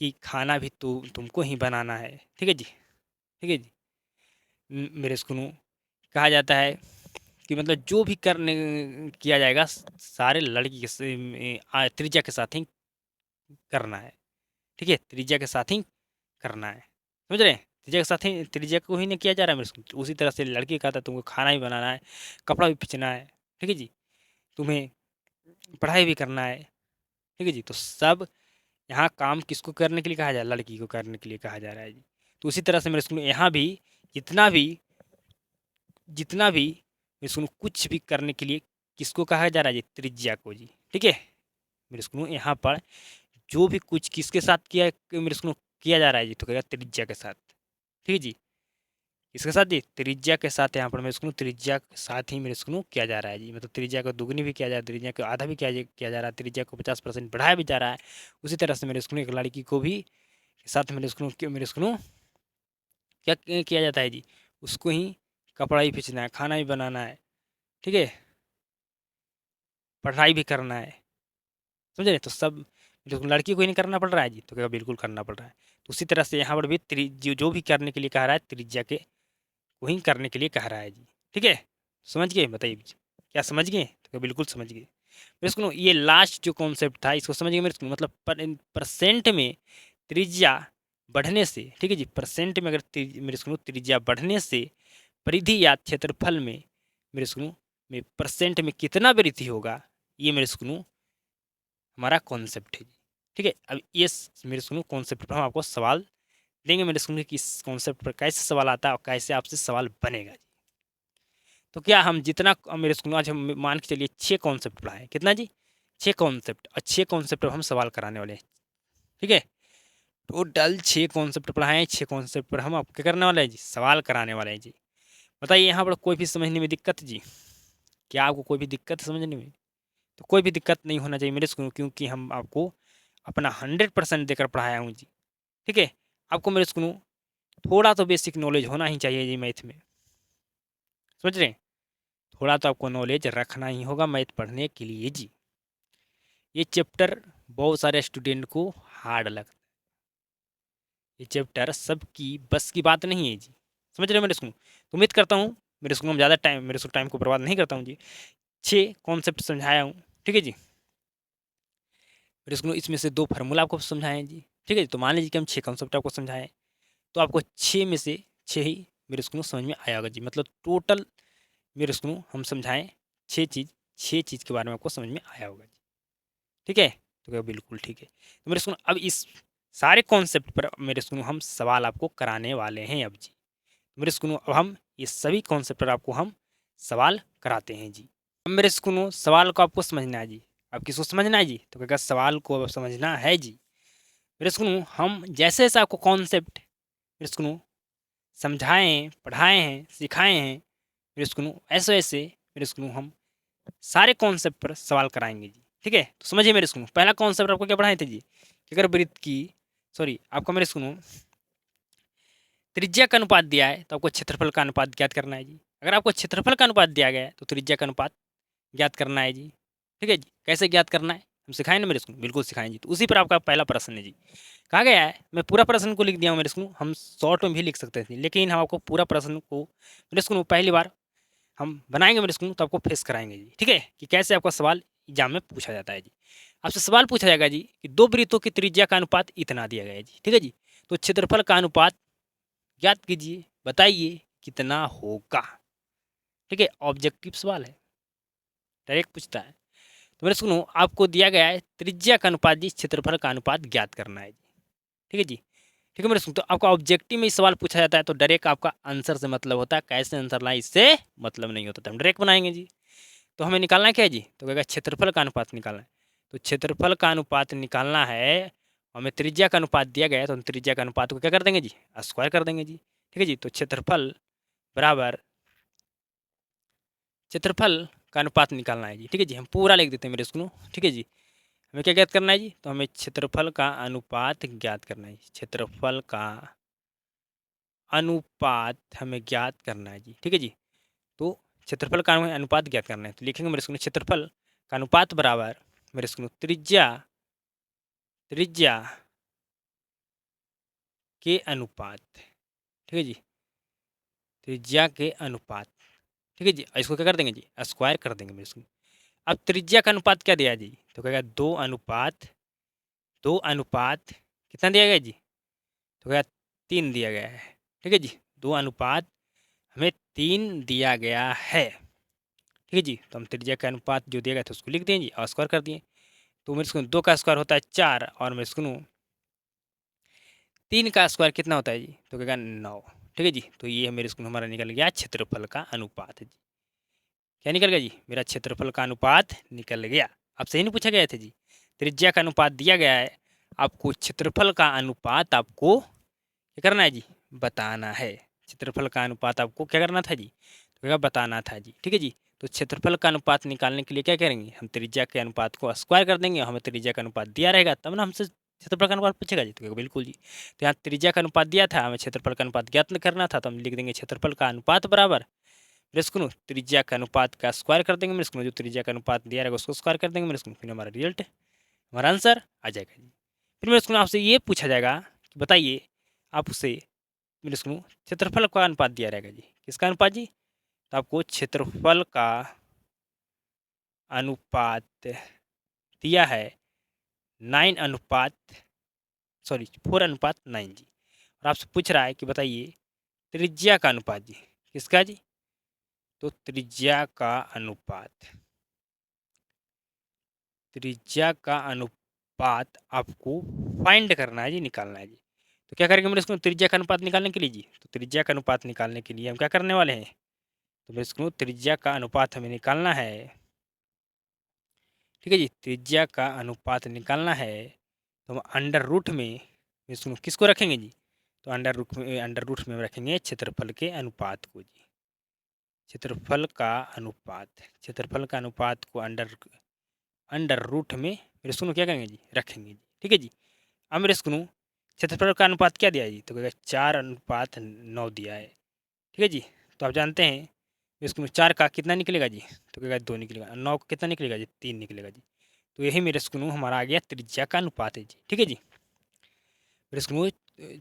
कि खाना भी तुमको ही बनाना है। ठीक है जी, ठीक है जी, मेरे स्कूल कहा जाता है कि मतलब जो भी करने किया जाएगा सारे लड़की के त्रिज्या के साथ ही करना है। ठीक है, त्रिज्या के साथ ही करना है, समझ रहे हैं, त्रिज्या के साथ ही त्रिज्या को ही नहीं किया जा रहा है मेरे को। उसी तरह से लड़की का था तुमको खाना भी बनाना है, कपड़ा भी खींचना है। ठीक है जी, तुम्हें पढ़ाई भी करना है। ठीक है जी, तो सब यहाँ काम किसको करने के लिए कहा जा रहा है, लड़की को करने के लिए कहा जा रहा है जी। तो उसी तरह से मेरे स्कूल में यहाँ भी जितना भी जितना भी मेरे स्कूल में कुछ भी करने के लिए किसको कहा जा रहा है जी, त्रिज्या को जी। ठीक है, मेरे स्कूल में यहाँ पर जो भी कुछ किसके साथ किया मेरे स्कूल में किया जा रहा है जी, तो कहेगा त्रिज्या के साथ। ठीक है जी, इसके साथ जी त्रिज्या के साथ यहाँ पर मेरे स्कूल त्रिज्या के साथ ही मेरे स्कूल किया जा रहा है जी। मतलब त्रिज्या को दुगनी भी किया जा रहा है, त्रिज्या को आधा भी किया जा रहा है, त्रिज्या को 50% बढ़ाया भी जा रहा है। उसी तरह से मेरे स्कूल एक लड़की को भी साथ मेरे स्कूल क्या किया जाता है जी, उसको ही कपड़ा ही खींचना है, खाना भी बनाना है। ठीक है, पढ़ाई भी करना है। समझ रहे, तो सब जो लड़की को ही नहीं करना पड़ रहा है जी, तो क्या बिल्कुल करना पड़ रहा है। तो उसी तरह से यहाँ पर भी जो भी करने के लिए कह रहा है त्रिज्या के वही करने के लिए कह रहा है जी। ठीक है, समझ गए, बताइए क्या समझ गए, तो क्या बिल्कुल समझ गए मेरे स्कूल। ये लास्ट जो कॉन्सेप्ट था इसको समझ गए मेरे स्कूल, मतलब परसेंट में त्रिज्या बढ़ने से। ठीक है जी, परसेंट में अगर मेरे स्कूल त्रिज्या बढ़ने से परिधि या क्षेत्रफल में मेरे स्कूल में परसेंट में कितना वृद्धि होगा, ये मेरे स्कूल हमारा कॉन्सेप्ट है जी। ठीक है, अब ये मेरे स्कूल कॉन्सेप्ट पर हम आपको सवाल देंगे मेरे स्कूल कि इस कॉन्सेप्ट पर कैसे सवाल आता है और कैसे आपसे सवाल बनेगा जी। तो क्या हम जितना मेरे स्कूल आज हम मान के चलिए 6 कॉन्सेप्ट पढ़ाए, कितना जी, 6 कॉन्सेप्ट और 6 कॉन्सेप्ट पर हम सवाल कराने वाले हैं। ठीक है, टोटल 6 कॉन्सेप्ट पढ़ाए हैं, 6 कॉन्सेप्ट पर हम आपको क्या करने वाले हैं जी, सवाल कराने वाले हैं जी। बताइए यहाँ पर कोई भी समझने में दिक्कत जी? क्या आपको कोई भी दिक्कत समझने में? तो कोई भी दिक्कत नहीं होना चाहिए मेरे स्कूल, क्योंकि हम आपको अपना 100% देकर पढ़ाया हूँ जी। ठीक है, आपको मेरे स्कूल थोड़ा तो बेसिक नॉलेज होना ही चाहिए जी मैथ में, समझ रहे हैं? थोड़ा तो आपको नॉलेज रखना ही होगा मैथ पढ़ने के लिए जी। ये चैप्टर बहुत सारे स्टूडेंट को हार्ड लगता है, ये चैप्टर सबकी बस की बात नहीं है जी, समझ रहे हो मेरे स्कूल? तो उम्मीद करता हूँ मेरे स्कूल में ज़्यादा टाइम, मेरे स्कूल टाइम को बर्बाद नहीं करता हूँ जी। 6 कॉन्सेप्ट समझाया हूँ, ठीक है जी। मेरे स्कूल इसमें से 2 फार्मूला आपको समझाए हैं जी, ठीक है जी। तो मान लीजिए कि हम 6 कॉन्सेप्ट आपको समझाएं, तो आपको 6 में से 6 ही मेरे स्कूल समझ में आया होगा जी। मतलब टोटल मेरे स्कूल हम समझाएं 6 चीज़ के बारे में आपको समझ में आया होगा जी। ठीक है, तो क्या बिल्कुल ठीक है। तो मेरे स्कूल अब इस सारे कॉन्सेप्ट पर मेरे स्कूल हम सवाल आपको कराने वाले हैं अब जी। मेरे स्कूल अब हम ये सभी कॉन्सेप्ट पर आपको हम सवाल कराते हैं जी। अब मेरे स्कूल सवाल को आपको समझना है जी। अब किसको समझना है जी? तो क्या सवाल को अब समझना है जी। मेरे स्कूल हम जैसे जैसे आपको कॉन्सेप्ट मेरे स्कूल समझाए हैं, पढ़ाए हैं, सिखाए हैं, मेरे स्कूल ऐसे वैसे मेरे स्कूल हम सारे कॉन्सेप्ट पर सवाल कराएंगे जी। ठीक है, तो समझिए मेरे स्कूल पहला कॉन्सेप्ट आपको क्या पढ़ाए थे जी कि अगर वृत्त की आपका मेरे स्कूल त्रिज्या का अनुपात दिया है तो आपको क्षेत्रफल का अनुपात ज्ञात करना है जी। अगर आपको क्षेत्रफल का अनुपात दिया गया है तो त्रिज्या का अनुपात ज्ञात करना है जी। ठीक है जी, कैसे ज्ञात करना है हम सिखाएं ना मेरे स्कूल? बिल्कुल सिखाएं जी। तो उसी पर आपका पहला प्रश्न है जी। कहा गया है, मैं पूरा प्रश्न को लिख दिया हूँ मेरे स्कूल, हम शॉर्ट में भी लिख सकते थे, लेकिन हम आपको पूरा प्रश्न को मेरे स्कूल पहली बार हम बनाएंगे मेरे स्कूल, तो आपको फेस कराएंगे जी। ठीक है, कि कैसे आपका सवाल एग्जाम में पूछा जाता है जी। आपसे सवाल पूछा जाएगा जी कि 2 वृत्तों की त्रिज्या का अनुपात इतना दिया गया है जी। ठीक है जी, तो क्षेत्रफल का अनुपात ज्ञात कीजिए, बताइए कितना होगा। ठीक है, ऑब्जेक्टिव सवाल है, डायरेक्ट पूछता है। तो मेरे सुनो आपको दिया गया है त्रिज्या का अनुपात जी, क्षेत्रफल का अनुपात ज्ञात करना है जी। ठीक है जी, ठीक है मेरे सुनो। तो आपका ऑब्जेक्टिव में सवाल पूछा जाता है तो डायरेक्ट आपका आंसर से मतलब होता है, कैसे आंसर लाए इससे मतलब नहीं होता, तो हम डायरेक्ट बनाएंगे जी। तो हमें निकालना क्या है जी? तो कहेगा क्षेत्रफल का अनुपात निकालना है। तो क्षेत्रफल का अनुपात निकालना है, हमें त्रिज्या का अनुपात दिया गया है, तो हम त्रिज्या का अनुपात को क्या कर देंगे जी? स्क्वायर कर देंगे जी। ठीक है जी, तो क्षेत्रफल बराबर क्षेत्रफल का अनुपात निकालना है जी। ठीक है जी, हम पूरा लिख देते हैं मेरे स्कूल। ठीक है जी, हमें क्या ज्ञात करना है जी? तो हमें क्षेत्रफल का अनुपात ज्ञात करना है। क्षेत्रफल का अनुपात हमें ज्ञात करना है जी। ठीक है जी, तो क्षेत्रफल का हमें अनुपात ज्ञात करना है, तो लिखेंगे मेरे स्कूल क्षेत्रफल का अनुपात बराबर मेरे स्कूल त्रिज्या त्रिज्या के अनुपात। ठीक है जी, त्रिज्या के अनुपात। ठीक है जी, इसको क्या कर देंगे जी? स्क्वायर कर देंगे मेरे स्कूल। अब त्रिज्या का अनुपात क्या दिया जी? तो कहेगा 2 अनुपात कितना दिया गया जी? तो क्या 3 दिया गया है। ठीक है जी, 2 अनुपात हमें 3 दिया गया है। ठीक है जी, तो हम त्रिज्या का अनुपात जो दिया गया था उसको लिख दें जी और स्क्वायर कर दिए। तो मेरे स्कूल 2 का स्क्वायर होता है 4 और मेरे स्कूल 3 का स्क्वायर कितना होता है जी? तो कहेगा 9। ठीक है जी, तो ये मेरे स्कूल हमारा निकल गया क्षेत्रफल का अनुपात जी। क्या निकल गया जी? मेरा क्षेत्रफल का अनुपात निकल गया। आपसे ही नहीं पूछा गया था जी, त्रिज्या का अनुपात दिया गया है, आपको क्षेत्रफल का अनुपात आपको क्या करना है जी? बताना है। क्षेत्रफल का अनुपात आपको क्या करना था जी? तो क्या बताना था जी। ठीक है जी, तो क्षेत्रफल का अनुपात निकालने के लिए क्या करेंगे? हम त्रिज्या के अनुपात को स्क्वायर कर देंगे, हमें त्रिज्या का अनुपात दिया रहेगा तब ना हमसे क्षेत्रफल का अनुपात पूछेगा जी। तो बिल्कुल जी, तो यहाँ त्रिज्या का अनुपात दिया था, हमें क्षेत्रफल का अनुपात ज्ञात करना था, तो हम लिख देंगे क्षेत्रफल का अनुपात बराबर मेरे स्कूल त्रिज्या का अनुपात का स्क्वायर कर देंगे मेरे स्कूल, जो त्रिज्या का अनुपात दिया रहेगा उसको स्क्वायर कर देंगे मेरे स्कूल, फिर हमारा रिजल्ट हमारा आंसर आ जाएगा जी। फिर मेरे स्कूल आपसे ये पूछा जाएगा कि बताइए, आप उसे मेरे स्कूल क्षेत्रफल का अनुपात दिया रहेगा जी। किसका अनुपात जी? तो आपको क्षेत्रफल का अनुपात दिया है 4:9 जी। और आपसे पूछ रहा है कि बताइए त्रिज्या का अनुपात जी। किसका जी? तो त्रिज्या का अनुपात आपको फाइंड करना है जी, निकालना है जी। तो क्या करेंगे मेरे स्कूल त्रिज्या का अनुपात निकालने के लिए जी? तो त्रिज्या का अनुपात निकालने के लिए हम क्या करने वाले हैं? तो मेरे स्कूल त्रिज्या का अनुपात हमें निकालना है। ठीक है जी। त्रिज्या का अनुपात निकालना है तो हम अंडर रूट में इसको किसको रखेंगे जी, तो अंडर रूट में रखेंगे क्षेत्रफल के अनुपात को जी। क्षेत्रफल का अनुपात को अंडर रूट में मेरे इसको क्या करेंगे जी, रखेंगे जी। ठीक है जी। अब मेरे इसको क्षेत्रफल का अनुपात क्या दिया है जी, तो कहेगा 4:9 दिया है। ठीक है जी। तो आप जानते हैं इसको 4 का कितना निकलेगा जी, तो कहेगा 2 निकलेगा। 9 का कितना निकलेगा जी, 3 निकलेगा जी। तो यही मेरे इसको हमारा आ गया त्रिज्या का अनुपात है जी। ठीक है जी। मेरे इसको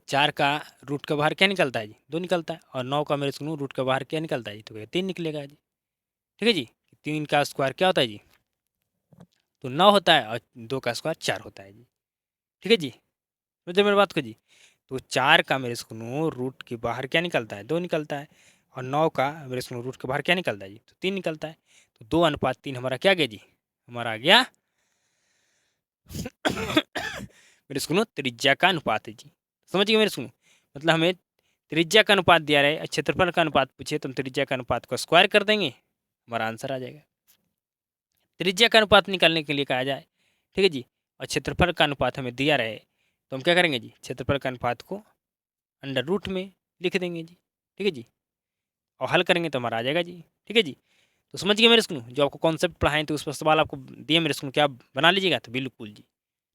4 का रूट का बाहर क्या निकलता है जी, 2 निकलता है। और 9 का मेरे इसको रूट का बाहर क्या निकलता है जी, तो कहेगा 3 निकलेगा जी। ठीक है जी। 3 का स्क्वायर क्या होता है जी, तो 9 होता है, और 2 का स्क्वायर 4 होता है जी। ठीक है जी। समझे मेरी बात को जी। तो 4 का मेरे इसको रूट के बाहर क्या निकलता है, 2 निकलता है। और 9 का मेरे इसको रूट के बाहर क्या निकलता है जी, तो 3 निकलता है। तो 2:3 हमारा क्या गया जी, हमारा आ गया मेरे इसको त्रिज्या का अनुपात है जी। समझ गए मेरे इसको, मतलब हमें त्रिज्या का अनुपात दिया रहे, क्षेत्रफल का अनुपात पूछे तो हम त्रिज्या का अनुपात को स्क्वायर कर देंगे, हमारा आंसर आ जाएगा। त्रिज्या का अनुपात निकालने के लिए कहा जाए, ठीक है जी, और क्षेत्रफल का अनुपात हमें दिया रहे, तो हम क्या करेंगे जी, क्षेत्रफल का अनुपात को अंडर रूट में लिख देंगे जी। ठीक है जी। और हल करेंगे तो हमारा आ जाएगा जी। ठीक है जी। तो समझ गए मेरे स्कूल, जो आपको कॉन्सेप्ट पढ़ाएं तो उस पर सवाल आपको दिए मेरे स्कूल, क्या बना लीजिएगा, तो बिल्कुल जी।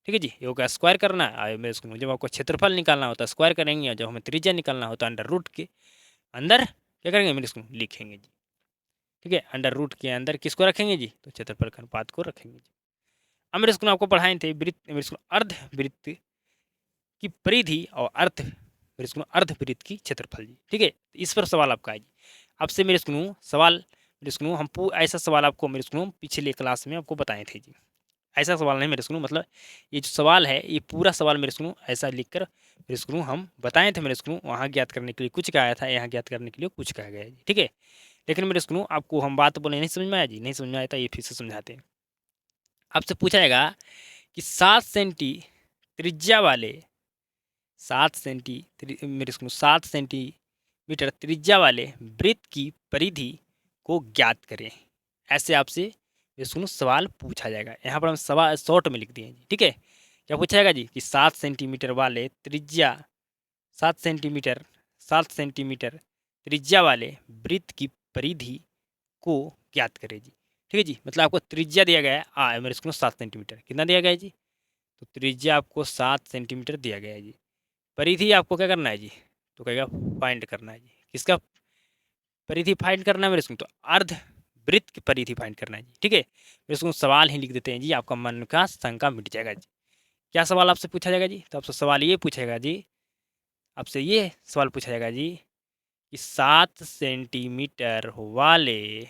ठीक है जी। ये होगा स्क्वायर करना है मेरे स्कूल, जब आपको क्षेत्रफल निकालना होता है स्क्वायर करेंगे, और जब हमें त्रिज्या निकालना होता है अंडर रूट के अंदर क्या करेंगे मेरे स्कूल, लिखेंगे जी। ठीक है, अंडर रूट के अंदर किसको रखेंगे जी, तो क्षेत्रफल का अनुपात को रखेंगे जी। अब मेरे स्कूल आपको पढ़ाए थे वृत्त, मेरे स्कूल अर्ध वृत्त की परिधि और मेरे स्कूल अर्ध वृत्त की क्षेत्रफल जी। ठीक है, इस पर सवाल आपका है जी। आपसे मेरे स्कूल सवाल, मेरे स्कूल हम ऐसा सवाल आपको मेरे स्कूल पिछले क्लास में आपको बताए थे जी। ऐसा सवाल नहीं मेरे स्कूल, मतलब ये जो सवाल है ये पूरा सवाल मेरे स्कूल ऐसा लिखकर मेरे स्कूल हम बताए थे मेरे स्कूल, वहाँ ज्ञात करने के लिए कुछ कहा था, यहाँ ज्ञात करने के लिए कुछ कहा गया है जी। ठीक है, लेकिन मेरे स्कूल आपको हम बात बोले नहीं समझ में आया जी, नहीं समझ में आया था, ये फिर से समझाते हैं। आपसे पूछा जाएगा कि 7 सेंटी त्रिज्या वाले 7 सेंटीमीटर त्रिज्या वाले वृत्त की परिधि को ज्ञात करें। ऐसे आपसे सुनो सवाल पूछा जाएगा। यहाँ पर हम सवाल शॉर्ट में लिख दिए हैं जी। ठीक है, क्या पूछा जाएगा जी कि 7 सेंटीमीटर वाले त्रिज्या 7 सेंटीमीटर त्रिज्या वाले वृत्त की परिधि को ज्ञात करें जी। ठीक है जी, मतलब आपको त्रिज्या दिया गया है मेरे इसको 7 सेंटीमीटर, कितना दिया गया है जी, तो त्रिज्या आपको 7 सेंटीमीटर दिया गया है जी। परिधि आपको क्या करना है जी, तो कहेगा फाइंड करना है जी। किसका परिधि फाइंड करना है मेरे इसको, तो अर्ध वृत्त की परिधि फाइंड करना है जी। ठीक है, मेरे इसको सवाल ही लिख देते हैं जी, आपका मन का शंका मिट जाएगा जी। क्या सवाल आपसे पूछा जाएगा जी, तो आपसे सवाल ये पूछेगा जी, आपसे ये सवाल पूछा जाएगा जी कि 7 सेंटीमीटर वाले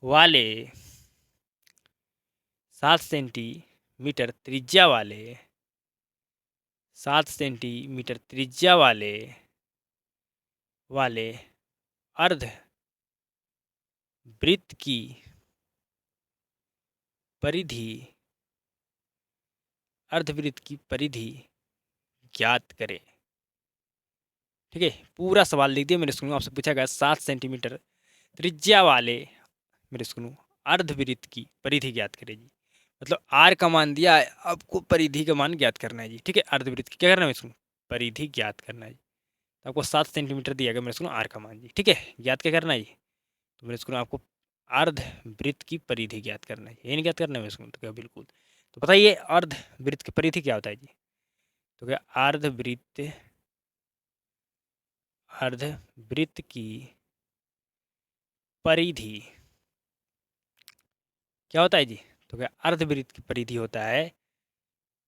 वाले 7 सेंटीमीटर त्रिज्या वाले 7 सेंटीमीटर त्रिज्या वाले वाले अर्ध वृत्त की परिधि अर्धवृत्त की परिधि ज्ञात करें। ठीक है, पूरा सवाल लिख दिया मेरे स्कूल, आपसे पूछा गया 7 सेंटीमीटर त्रिज्या वाले मेरे स्कूल अर्धवृत्त की परिधि ज्ञात करें जी। मतलब आर का मान दिया है, आपको परिधि का मान ज्ञात करना है जी। ठीक है, अर्धवृत्त की क्या करना है मेरे स्कूल, परिधि ज्ञात करना है जी। तो आपको 7 सेंटीमीटर दिया गया मेरे स्कूल आर का मान जी। ठीक है, ज्ञात क्या करना है जी, तो मेरे स्कूल आपको अर्धवृत्त की परिधि ज्ञात करना है, ये नहीं ज्ञात करना है मेरे स्कूल, तो क्या बिल्कुल। तो बताइए अर्धवृत्त की परिधि क्या होता है जी, तो क्या अर्धवृत्त की परिधि क्या होता है जी, तो क्या अर्धवृत्त की परिधि होता है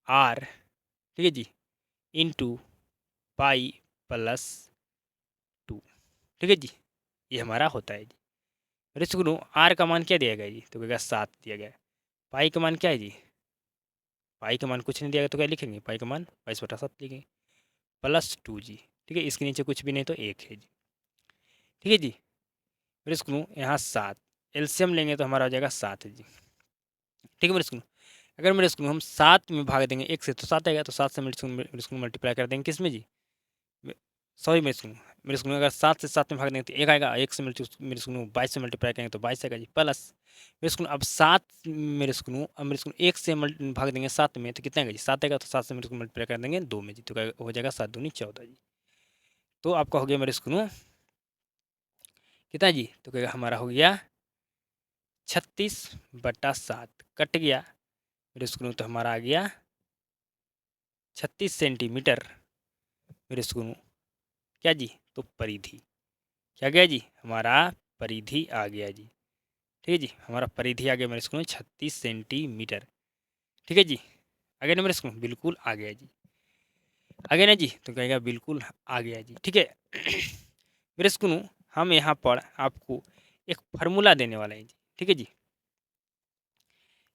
आर, ठीक है जी, इंटू पाई प्लस 2। ठीक है जी, ये हमारा होता है जी। रिश्ते आर का मान क्या दिया गया जी, तो क्या 7 दिया गया है। पाई का मान क्या है जी, पाई का मान कुछ नहीं दिया गया, तो क्या लिखेंगे, पाई का मान 22/7 लिखेंगे प्लस 2 जी। ठीक है, इसके नीचे कुछ भी नहीं तो 1 है जी। ठीक है जी, फिर इसको यहाँ 7 एलसीएम लेंगे तो हमारा हो जाएगा 7 है जी। ठीक है मेरे स्कूल, अगर मेरे स्कूल हम 7 में भाग देंगे 1 से तो 7 आएगा, तो 7 से मेरे स्कूल मल्टीप्लाई कर देंगे किस में जी, सॉरी मेरे स्कूल मेरे स्कूल में अगर 7 से 7 में भाग देंगे तो 1 आएगा, 1 से मेरे स्कूल में 22 से मल्टीप्लाई करेंगे तो 22 आएगा जी, प्लस मेरे स्कूल अब 7 मेरे स्कूल 1 से भाग देंगे 7 में तो कितना आएगा जी, 7 आएगा, तो 7 से मेरे स्कूल मल्टीप्लाई कर देंगे 2 में जी, तो हो जाएगा 7 दूनी 14 जी। तो आपका हो गया मेरे स्कूल कितना जी, तो कहेगा हमारा हो गया 36/7, कट गया मेरे स्कूल, तो हमारा आ गया 36 सेंटीमीटर मेरे स्कूल क्या जी, तो परिधि क्या गया जी, हमारा परिधि आ गया जी। ठीक है जी, हमारा परिधि आ गया मेरे स्कूल 36 सेंटीमीटर। ठीक है जी, आ गया ना मेरे स्कूल, बिल्कुल आ गया जी, आ गया ना जी, तो कहेगा बिल्कुल आ गया जी। ठीक है मेरे स्कूल हम यहाँ पर आपको एक फार्मूला देने वाले हैं जी। ठीक है जी,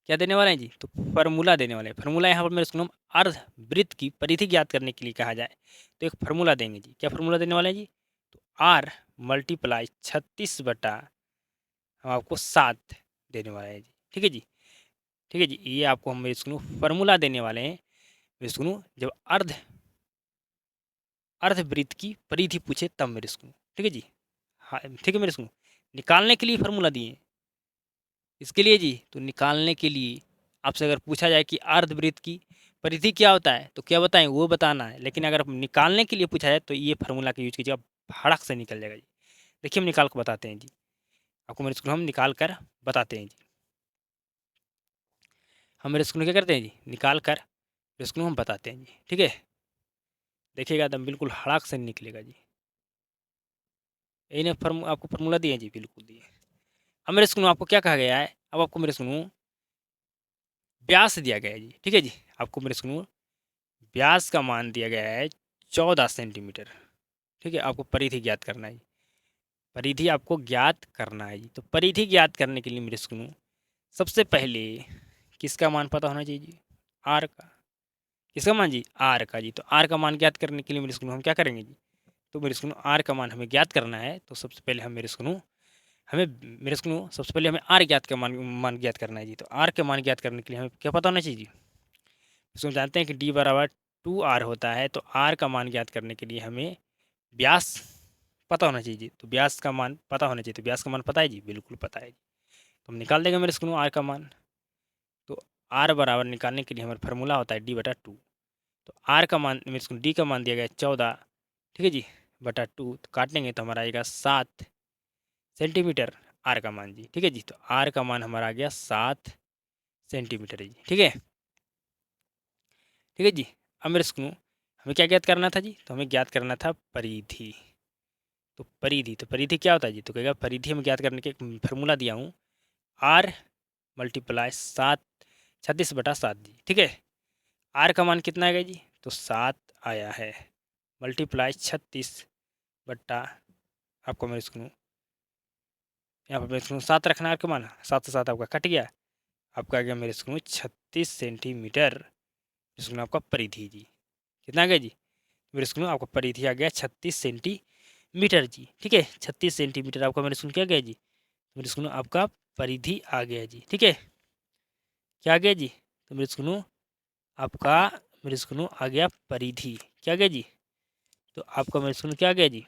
क्या देने वाले हैं जी, तो फार्मूला देने वाले हैं। फार्मूला यहाँ पर मेरे स्कूल हम अर्धवृत्त की परिधि ज्ञात करने के लिए कहा जाए तो एक फार्मूला देंगे जी। क्या फार्मूला देने वाले हैं जी, तो R मल्टीप्लाई 36/, हम आपको 7 देने वाले हैं जी। ठीक है जी, ठीक है जी, ये आपको हम मेरे स्कूल फार्मूला देने वाले हैं मेरे स्कूल, जब अर्धवृत्त की परिधि पूछे तब मेरे स्कूल। ठीक है जी, हाँ ठीक है मेरे स्कूल, निकालने के लिए फार्मूला दिए इसके लिए जी, तो निकालने के लिए आपसे अगर पूछा जाए कि अर्धवृत्त की परिधि क्या होता है तो क्या बताएं, वो बताना है। लेकिन अगर निकालने के लिए पूछा जाए तो ये फार्मूला का यूज कीजिएगा, फड़क से निकल जाएगा जी। देखिए हम निकाल कर बताते हैं जी, आपको मेरे स्कूल हम निकाल कर बताते हैं जी। हम मेरे स्कूल में क्या करते हैं जी, निकाल कर मेरे स्कूल में हम बताते हैं जी। ठीक है, देखिएगा एकदम बिल्कुल हड़ाक से निकलेगा जी। इन्हें आपको फार्मूला दिए जी, बिल्कुल दिए। अब मेरे स्कूल में आपको क्या कहा गया है, अब आपको मेरे स्कूल में व्यास दिया गया है जी। ठीक है जी, आपको मेरे स्कूल में व्यास का मान दिया गया है 14 सेंटीमीटर। ठीक है, आपको परिधि ज्ञात करना है, परिधि आपको ज्ञात करना है जी। तो परिधि ज्ञात करने के लिए मेरे स्कूल में सबसे पहले किसका मान पता होना चाहिए जी, आर का। किसका मान जी, आर का जी। तो आर का मान ज्ञात करने के लिए मेरे स्कूल में हम क्या करेंगे जी, तो मेरे स्कूल में आर का मान हमें ज्ञात करना है। तो सबसे पहले हम मेरे स्कूल में सबसे पहले हमें आर ज्ञात का मान ज्ञात करना है जी। तो आर के मान ज्ञात करने के लिए हमें क्या पता होना चाहिए जी, इसको हम जानते हैं कि डी बराबर 2r होता है। तो आर का मान ज्ञात करने के लिए हमें व्यास पता होना चाहिए जी। तो व्यास का मान पता होना चाहिए, तो व्यास का मान पता है जी, बिल्कुल पता है जी। तो हम निकाल देंगे मेरे स्कूल में आर का मान। तो आर बराबर निकालने के लिए हमारा फार्मूला होता है d/2। तो आर का मान मेरे स्कूल डी का मान दिया गया 14, ठीक है जी, बटा 2। तो काटेंगे तो हमारा आएगा 7 सेंटीमीटर आर का मान जी। ठीक है जी, तो आर का मान हमारा आ गया 7 सेंटीमीटर जी। ठीक है, ठीक है जी। अब मेरे स्कूल हमें क्या ज्ञात करना था जी, तो हमें ज्ञात करना था परिधि। तो परिधि क्या होता है जी, तो कहेगा परिधि हम ज्ञात करने के फार्मूला दिया हूँ, आर मल्टीप्लाई 36/7 जी। ठीक है, आर का मान कितना आएगा जी, तो 7 आया है, मल्टीप्लाई 36 आपको मेरे स्कूल यहाँ पर मेरे स्कूल 7 रखना आर का मान, 7 से 7 आपका कट गया, आपका आ गया मेरे स्कूल 36 सेंटीमीटर स्कूल आपका परिधि जी। कितना आ गया जी, मेरे स्कूल आपका परिधि आ गया 36 सेंटीमीटर जी। ठीक है, 36 सेंटीमीटर आपका मेरे स्कूल क्या गया जी, मेरे स्कूल आपका परिधि आ गया जी। ठीक है, क्या आ गया जी, तो मेरे स्कूल आपका मेरे स्कूल आ गया परिधि, क्या गया जी, तो आपका मेरे स्कूल क्या आ गया जी,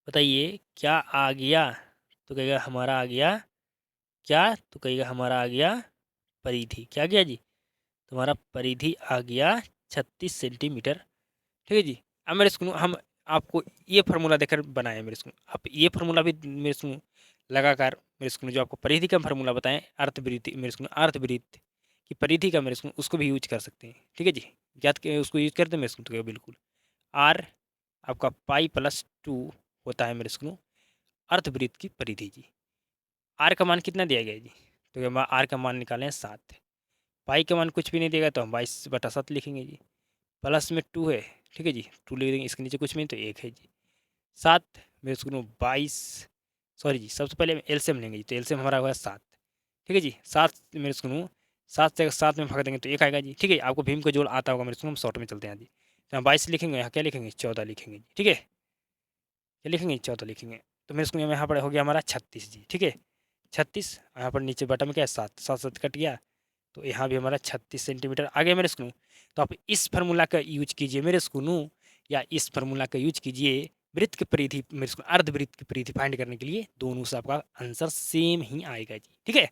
बताइए क्या आ गया, तो कहेगा हमारा आ गया क्या, तो कहेगा हमारा आ गया परिधि, क्या गया जी, तुम्हारा परिधि आ गया 36 सेंटीमीटर। ठीक है जी, अब मेरे स्कूल हम आपको ये फार्मूला देकर बनाए मेरे स्कूल, आप ये फार्मूला भी मेरे स्कूल लगाकर मेरे स्कूल जो आपको परिधि का फार्मूला बताएं, अर्धवृत्त मेरे स्कूल अर्धवृत्त की परिधि का मेरे स्कूल उसको भी यूज कर सकते हैं। ठीक है जी, ज्ञात के उसको यूज करते हैं मेरे स्कूल, तो बिल्कुल आर आपका पाई+2 होता है मेरे स्कूल अर्धवृत्त की परिधि जी। आर का मान कितना दिया गया जी, तो हम आर का मान निकालें 7, पाई का मान कुछ भी नहीं देगा तो हम 22/7 लिखेंगे जी, प्लस में 2 है, ठीक है जी, 2 लिख देंगे, इसके नीचे कुछ नहीं तो 1 है जी, 7 मेरे स्कूल 22, सॉरी जी, सबसे पहले एलसीएम लेंगे जी, तो एलसीएम हमारा हुआ 7। ठीक है जी, 7 मेरे स्कूल 7 से अगर 7 में भाग देंगे तो 1 आएगा जी। ठीक है, आपको भीम का जोड़ आता होगा मेरे स्कूल, हम शॉर्ट में चलते हैं जी। तो हम 22 लिखेंगे, यहाँ क्या लिखेंगे 14 लिखेंगे जी। ठीक है, क्या लिखेंगे 14 लिखेंगे, तो मेरे स्कूल में यहाँ पर हो गया हमारा 36 जी। ठीक है, 36, यहाँ पर नीचे बटन में क्या है 7, 7 7 कट गया, तो यहाँ भी हमारा 36 सेंटीमीटर आ गया मेरे स्कूल। तो आप इस फार्मूला का यूज कीजिए मेरे स्कूल, या इस फार्मूला का यूज कीजिए वृत्त की परिधि, मेरे स्कूल अर्धवृत्त की परिधि फाइंड करने के लिए, दोनों से आपका आंसर सेम ही आएगा जी। ठीक है,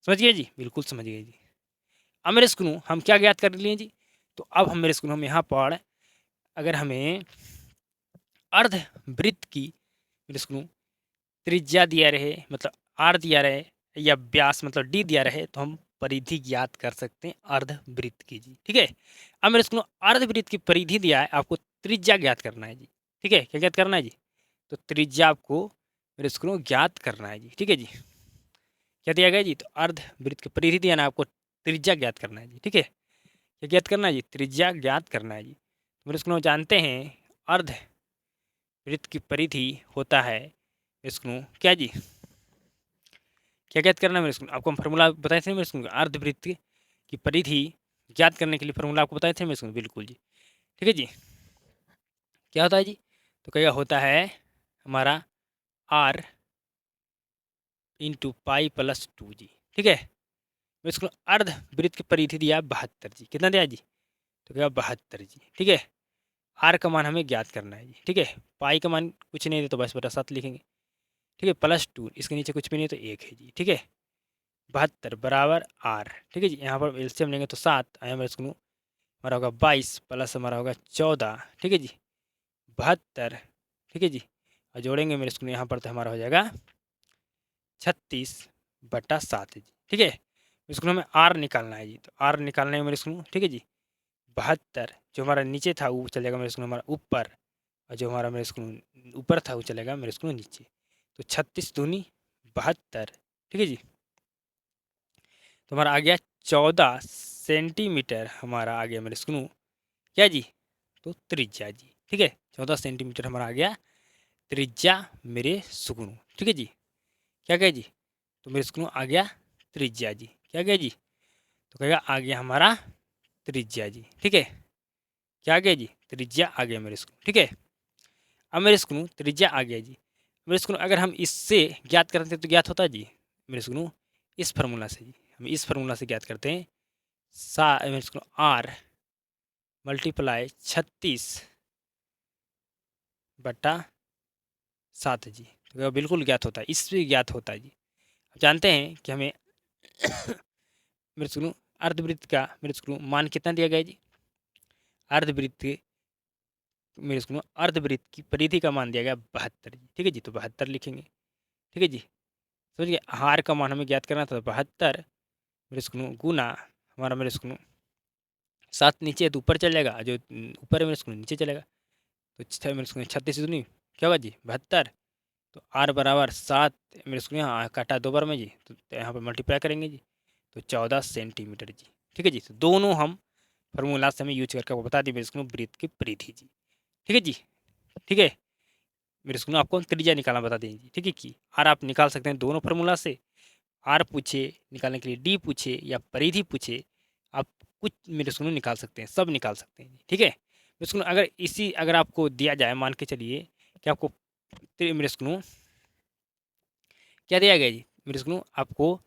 समझ गए जी, बिल्कुल समझ गए जी। अब मेरे स्कूल हम क्या ज्ञात कर लिए जी, तो अब हम मेरे स्कूल हम यहाँ पर अगर हमें अर्धवृत्त की मेरे स्कूल त्रिज्या दिया रहे, मतलब आर दिया रहे, या व्यास मतलब डी दिया रहे, तो हम परिधि ज्ञात कर सकते हैं अर्धवृत्त की जी। ठीक है, अब मेरे स्कूल अर्धवृत्त की परिधि दिया है, आपको त्रिज्या ज्ञात करना है जी। ठीक है, क्या ज्ञात करना है जी, तो त्रिज्या आपको मेरे स्कूल ज्ञात करना है जी। ठीक है जी, क्या दिया गया जी, तो अर्धवृत्त की परिधि दिया ना, आपको त्रिज्या ज्ञात करना है जी। ठीक है, क्या ज्ञात करना है जी, त्रिज्या ज्ञात करना है जी। तो मेरे स्कूल जानते हैं अर्धवृत्त की परिधि होता है मेरे स्कूल क्या जी, क्या ज्ञात करना है मेरे स्कूल, आपको हम फार्मूला बताए थे मेरे स्कूल, अर्धवृत्त की परिधि ज्ञात करने के लिए फार्मूला आपको बताए थे मेरे स्कूल, बिल्कुल जी। ठीक है जी, क्या होता है जी, तो क्या होता है हमारा आर इंटू पाई प्लस 2 जी। ठीक है, मेरे स्कूल अर्धवृत्त की परिधि दिया 72 जी, कितना दिया जी, तो क्या 72 जी। ठीक है, आर का मान हमें ज्ञात करना है जी। ठीक है, पाई का मान कुछ नहीं है तो बस बटा 7 लिखेंगे। ठीक है, प्लस 2, इसके नीचे कुछ भी नहीं तो 1 है जी। ठीक है, 72 बराबर आर। ठीक है जी, यहाँ पर एलसीएम लेंगे तो 7 आया मेरे स्कूल, हमारा होगा 22 प्लस हमारा होगा 14। ठीक है जी, 72। ठीक है जी, और जोड़ेंगे मेरे स्कूल यहाँ पर तो हमारा हो जाएगा 36/7 जी। ठीक है, मेरे स्कूल हमें आर निकालना है जी, तो आर निकालना है मेरे स्कूल। ठीक है जी, 72 जो हमारा नीचे था वो चलेगा मेरे स्कूल हमारा ऊपर, और जो हमारा मेरे स्कूल ऊपर था वो चलेगा मेरे स्कूल नीचे, तो 36 दूनी 72। ठीक है जी, तो हमारा आ गया 14 सेंटीमीटर, हमारा आ गया मेरे स्कूल क्या जी, तो त्रिज्या जी। ठीक है, 14 सेंटीमीटर हमारा आ गया त्रिज्या मेरे सुकनू। ठीक है जी, क्या गया जी, तो मेरे स्कूल आ गया त्रिज्या जी। क्या गया जी, तो कहेगा आ गया हमारा त्रिज्या जी। ठीक है, क्या आ गया जी, त्रिज्या आ गया मेरे स्कूल। ठीक है, अब मेरे स्कूल त्रिज्या आ गया जी। मेरे स्कूल अगर हम इससे ज्ञात करते हैं तो ज्ञात होता है जी मेरे स्कूल इस फार्मूला से जी, हम इस फार्मूला से ज्ञात करते हैं मेरे स्कूल आर मल्टीप्लाई 36/7 जी, तो बिल्कुल ज्ञात होता है, इससे ज्ञात होता है जी। अब जानते हैं कि हमें मेरे स्कूल अर्धवृत्त का मेरे स्कूल मान कितना दिया गया जी, अर्धवृत्त मेरे स्कूल अर्धवृत्त की परिधि का मान दिया गया 72 जी। ठीक है जी, तो 72 लिखेंगे। ठीक है जी, समझिए हार का मान हमें ज्ञात करना था, 72 मेरे स्कूल गुना हमारा मेरे स्कूल 7 नीचे है तो ऊपर चल जाएगा, जो ऊपर है मेरे स्कूल नीचे चलेगा, तो मेरे स्कूल 36 दूनी क्या होगा जी 72, तो आर बराबर 7 मेरे स्कूल यहाँ काटा 2 बार में जी, तो यहाँ पर मल्टीप्लाई करेंगे जी, तो 14 सेंटीमीटर जी। ठीक है जी, तो दोनों हम फार्मूला से हमें यूज करके आपको बता दी मेरे स्कूल वृत्त की परिधि जी। ठीक है जी, ठीक है, मेरे स्कूल आपको त्रिज्या निकालना बता दें जी। ठीक है, कि आर आप निकाल सकते हैं दोनों फार्मूला से, आर पूछे निकालने के लिए डी पूछे या परिधि पूछे, आप कुछ मेरे स्कूल निकाल सकते हैं, सब निकाल सकते हैं। ठीक है, मेरे स्कूल अगर आपको दिया जाए, मान के चलिए कि आपको मेरे स्कूल क्या दिया गया जी, मेरे स्कूल आपको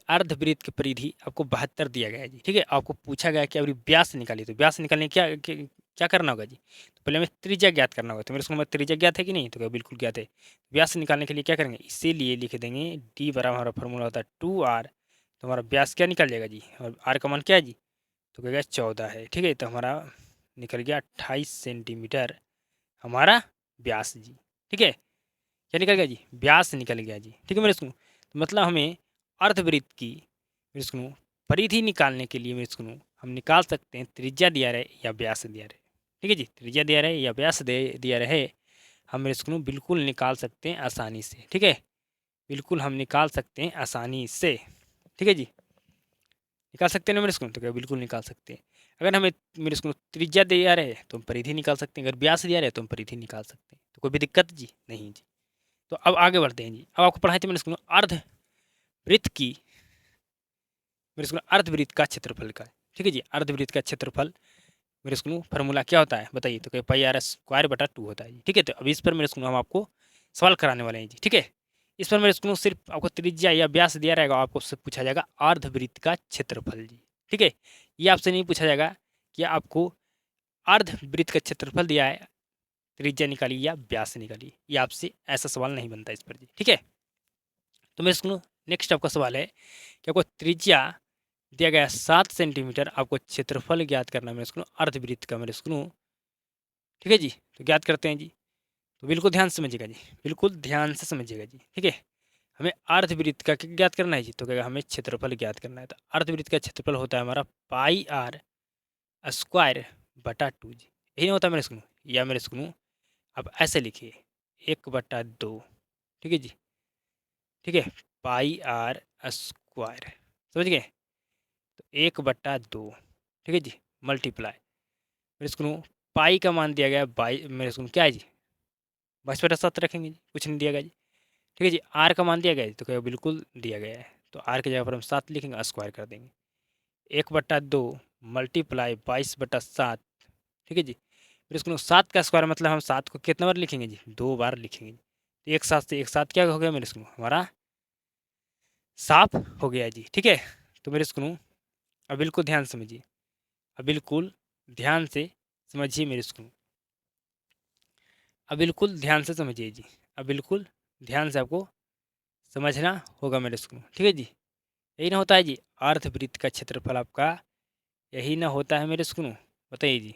अर्धवृत्त की परिधि आपको 72 दिया गया है जी। ठीक है, आपको पूछा गया कि अभी व्यास निकालिए, तो व्यास निकालने क्या करना होगा जी, तो पहले हमें त्रिज्या ज्ञात करना होगा, तो मेरे स्कूल में त्रिज्या ज्ञात है कि नहीं, तो क्या बिल्कुल ज्ञात है। व्यास निकालने के लिए क्या करेंगे, इसीलिए लिख देंगे डी बराबर हमारा फॉर्मूला होता है 2r, तो हमारा व्यास क्या निकल जाएगा जी, और आर का मान क्या है जी, तो कहेगा 14 है। ठीक है, तो हमारा निकल गया 28 सेंटीमीटर हमारा व्यास जी। ठीक है, क्या निकल गया जी, व्यास निकल गया जी। ठीक है मेरे स्कूल, तो मतलब हमें अर्धवृत्त की मेरे स्कूल परिधि निकालने के लिए मेरे स्कूल हम निकाल सकते हैं त्रिज्या दिया रहे या व्यास दिया रहे। ठीक है जी, त्रिज्या दिया रहे या व्यास दिया रहे, हम मेरे स्कूल बिल्कुल निकाल सकते हैं आसानी से। ठीक है, बिल्कुल हम निकाल सकते हैं आसानी से। ठीक है जी, निकाल सकते हैं ना मेरे स्कूल, तो क्या बिल्कुल निकाल सकते हैं। अगर हमें मेरे स्कूल त्रिज्या दिया रहे तो हम परिधि निकाल सकते हैं, अगर व्यास दिया रहे तो हम परिधि निकाल सकते हैं, तो कोई भी दिक्कत जी नहीं जी। तो अब आगे बढ़ते हैं जी, अब आपको पढ़ाई थी मैंने स्कूल अर्धवृत्त की मेरे स्कूल अर्धवृत्त का क्षेत्रफल का। ठीक है जी, अर्धवृत्त का क्षेत्रफल मेरे स्कूल फार्मूला क्या होता है बताइए, तो क्या पाई आर स्क्वायर बटा 2 होता है जी। ठीक है, तो अब इस पर मेरे स्कूल हम आपको सवाल कराने वाले हैं जी। ठीक है, इस पर मेरे स्कूल सिर्फ आपको त्रिज्या या व्यास दिया रहेगा, आपको उससे पूछा जाएगा अर्धवृत्त का क्षेत्रफल जी। ठीक है, ये आपसे नहीं पूछा जाएगा कि आपको अर्धवृत्त का क्षेत्रफल दिया है, त्रिज्या निकालिए या व्यास निकालिए। ये आपसे ऐसा सवाल नहीं बनता इस पर जी, ठीक है। तो मेरे स्कूल नेक्स्ट आपका सवाल है कि आपको त्रिज्या दिया गया 7 सेंटीमीटर, आपको क्षेत्रफल ज्ञात करना है मेरे स्कूल अर्धवृत्त का मेरे स्कूल, ठीक है जी। तो ज्ञात करते हैं जी। तो बिल्कुल ध्यान से समझिएगा जी, बिल्कुल ध्यान से समझिएगा जी, ठीक है। हमें अर्धवृत्त का क्या ज्ञात करना है जी, तो क्या हमें क्षेत्रफल ज्ञात करना है। तो अर्धवृत्त का क्षेत्रफल होता है हमारा पाई आर स्क्वायर बटा 2 जी, यही नहीं होता मेरे स्कूल। या मेरे स्कूल अब ऐसे लिखिए 1/2, ठीक है जी, ठीक है, पाई आर स्क्वायर, समझ गए। तो 1/2, ठीक है जी, मल्टीप्लाई मेरे स्कूल पाई का मान दिया गया बाई, मेरे स्कूल क्या है जी 22/7 रखेंगे जी, कुछ नहीं दिया गया जी, ठीक है जी। आर का मान दिया गया है तो क्या बिल्कुल दिया गया है, तो आर की जगह पर हम 7 लिखेंगे, स्क्वायर कर देंगे। 1/2 मल्टीप्लाई 22/7, ठीक है जी। फिर इसको 7 का स्क्वायर मतलब हम 7 को कितना बार लिखेंगे जी, 2 बार लिखेंगे। तो एक साथ से एक साथ क्या हो गया मेरे स्कूल, हमारा साफ हो गया जी, ठीक है। तो मेरे स्कूल अब बिल्कुल ध्यान समझिए, अब बिल्कुल ध्यान से समझिए मेरे स्कूल, अब बिल्कुल ध्यान से समझिए जी, अब बिल्कुल ध्यान से आपको समझना होगा मेरे स्कूल, ठीक है जी। यही ना होता है जी अर्धवृत्त का क्षेत्रफल आपका, यही ना होता है मेरे स्कूल, बताइए जी।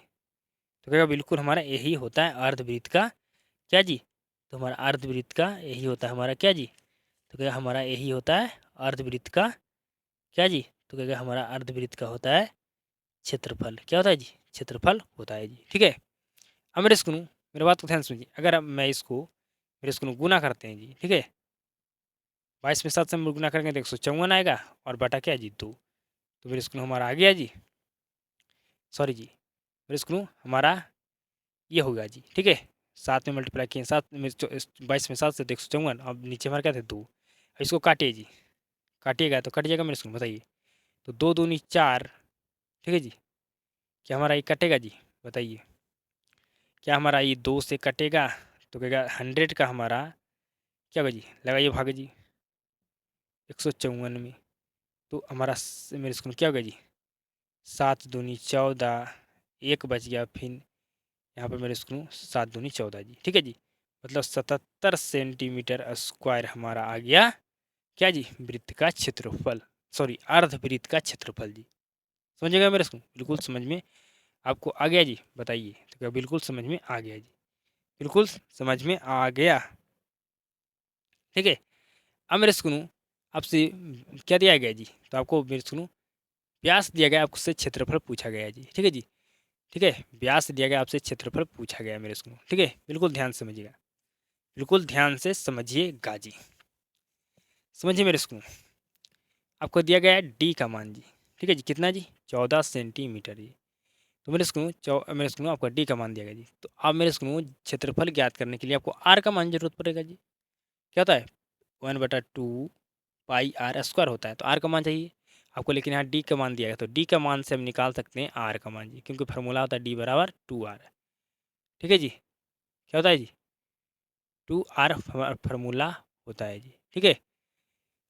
तो क्या बिल्कुल हमारा यही होता है अर्धवृत्त का क्या जी, तो हमारा अर्धवृत्त का यही होता है हमारा क्या जी, तो क्या हमारा यही होता है अर्धवृत्त का क्या जी, तो क्या हमारा अर्धवृत्त का होता है क्षेत्रफल, क्या होता है जी, क्षेत्रफल होता है जी, ठीक है। अब मेरे स्कूल मेरे बात को ध्यान सुनिए, अगर अब मैं इसको मेरे स्कूल गुना करते हैं जी, ठीक है, 22 में 7 से हम गुना करेंगे तो 154 आएगा, और बटा क्या है जी 2। तो मेरे स्कूल हमारा आ गया जी, सॉरी जी, मेरे स्कूल हमारा ये होगा जी, ठीक है। 7 में मल्टीप्लाई किए, 22 में 7 से 154, अब नीचे हमारा क्या था 2। अब इसको काटिए जी, काटिएगा तो कट जाएगा मेरे स्कूल, बताइए। तो 2 दूनी 4, ठीक है जी, क्या हमारा ये कटेगा जी, बताइए। क्या हमारा ये 2 से कटेगा, तो कहेगा 100 का हमारा क्या होगा जी, लगाइए भाग जी 154 में। तो हमारा मेरे स्कूल क्या होगा जी, 7 दूनी 14, एक बच गया, फिर यहाँ पर मेरे स्कूल 7 दूनी 14 जी, ठीक है जी। मतलब 77 सेंटीमीटर स्क्वायर हमारा आ गया क्या जी, वृत्त का क्षेत्रफल, सॉरी अर्धवृत्त का क्षेत्रफल जी। समझिएगा मेरे स्कूल, बिल्कुल समझ में आपको आ गया जी, बताइए। तो क्या बिल्कुल समझ में आ गया जी, बिल्कुल समझ में आ गया, ठीक है। अब मेरे स्कूल आपसे क्या दिया गया जी, तो आपको मेरे स्कूल व्यास दिया गया, आपसे क्षेत्रफल पूछा गया जी, ठीक है जी, ठीक है। व्यास दिया गया, आपसे क्षेत्रफल पूछा गया मेरे स्कूल, ठीक है। बिल्कुल ध्यान से समझिएगा, बिल्कुल ध्यान से समझिएगा जी, समझिए मेरे स्कूल। आपको दिया गया है डी का मान जी, ठीक है जी, कितना जी 14 सेंटीमीटर जी। तो मेरे स्कूल आपका डी का मान दिया गया जी। तो अब मेरे स्कूल क्षेत्रफल ज्ञात करने के लिए आपको आर का मान जरूरत पड़ेगा जी। क्या होता है 1/2 पाई आर स्क्वायर होता है, तो आर का मान चाहिए आपको, लेकिन यहाँ डी का मान दिया गया, तो डी का मान से हम निकाल सकते हैं आर का मान जी, क्योंकि फार्मूला होता है डी बराबर 2 आर, ठीक है जी। क्या होता है जी 2 आर फार्मूला होता है जी, ठीक है।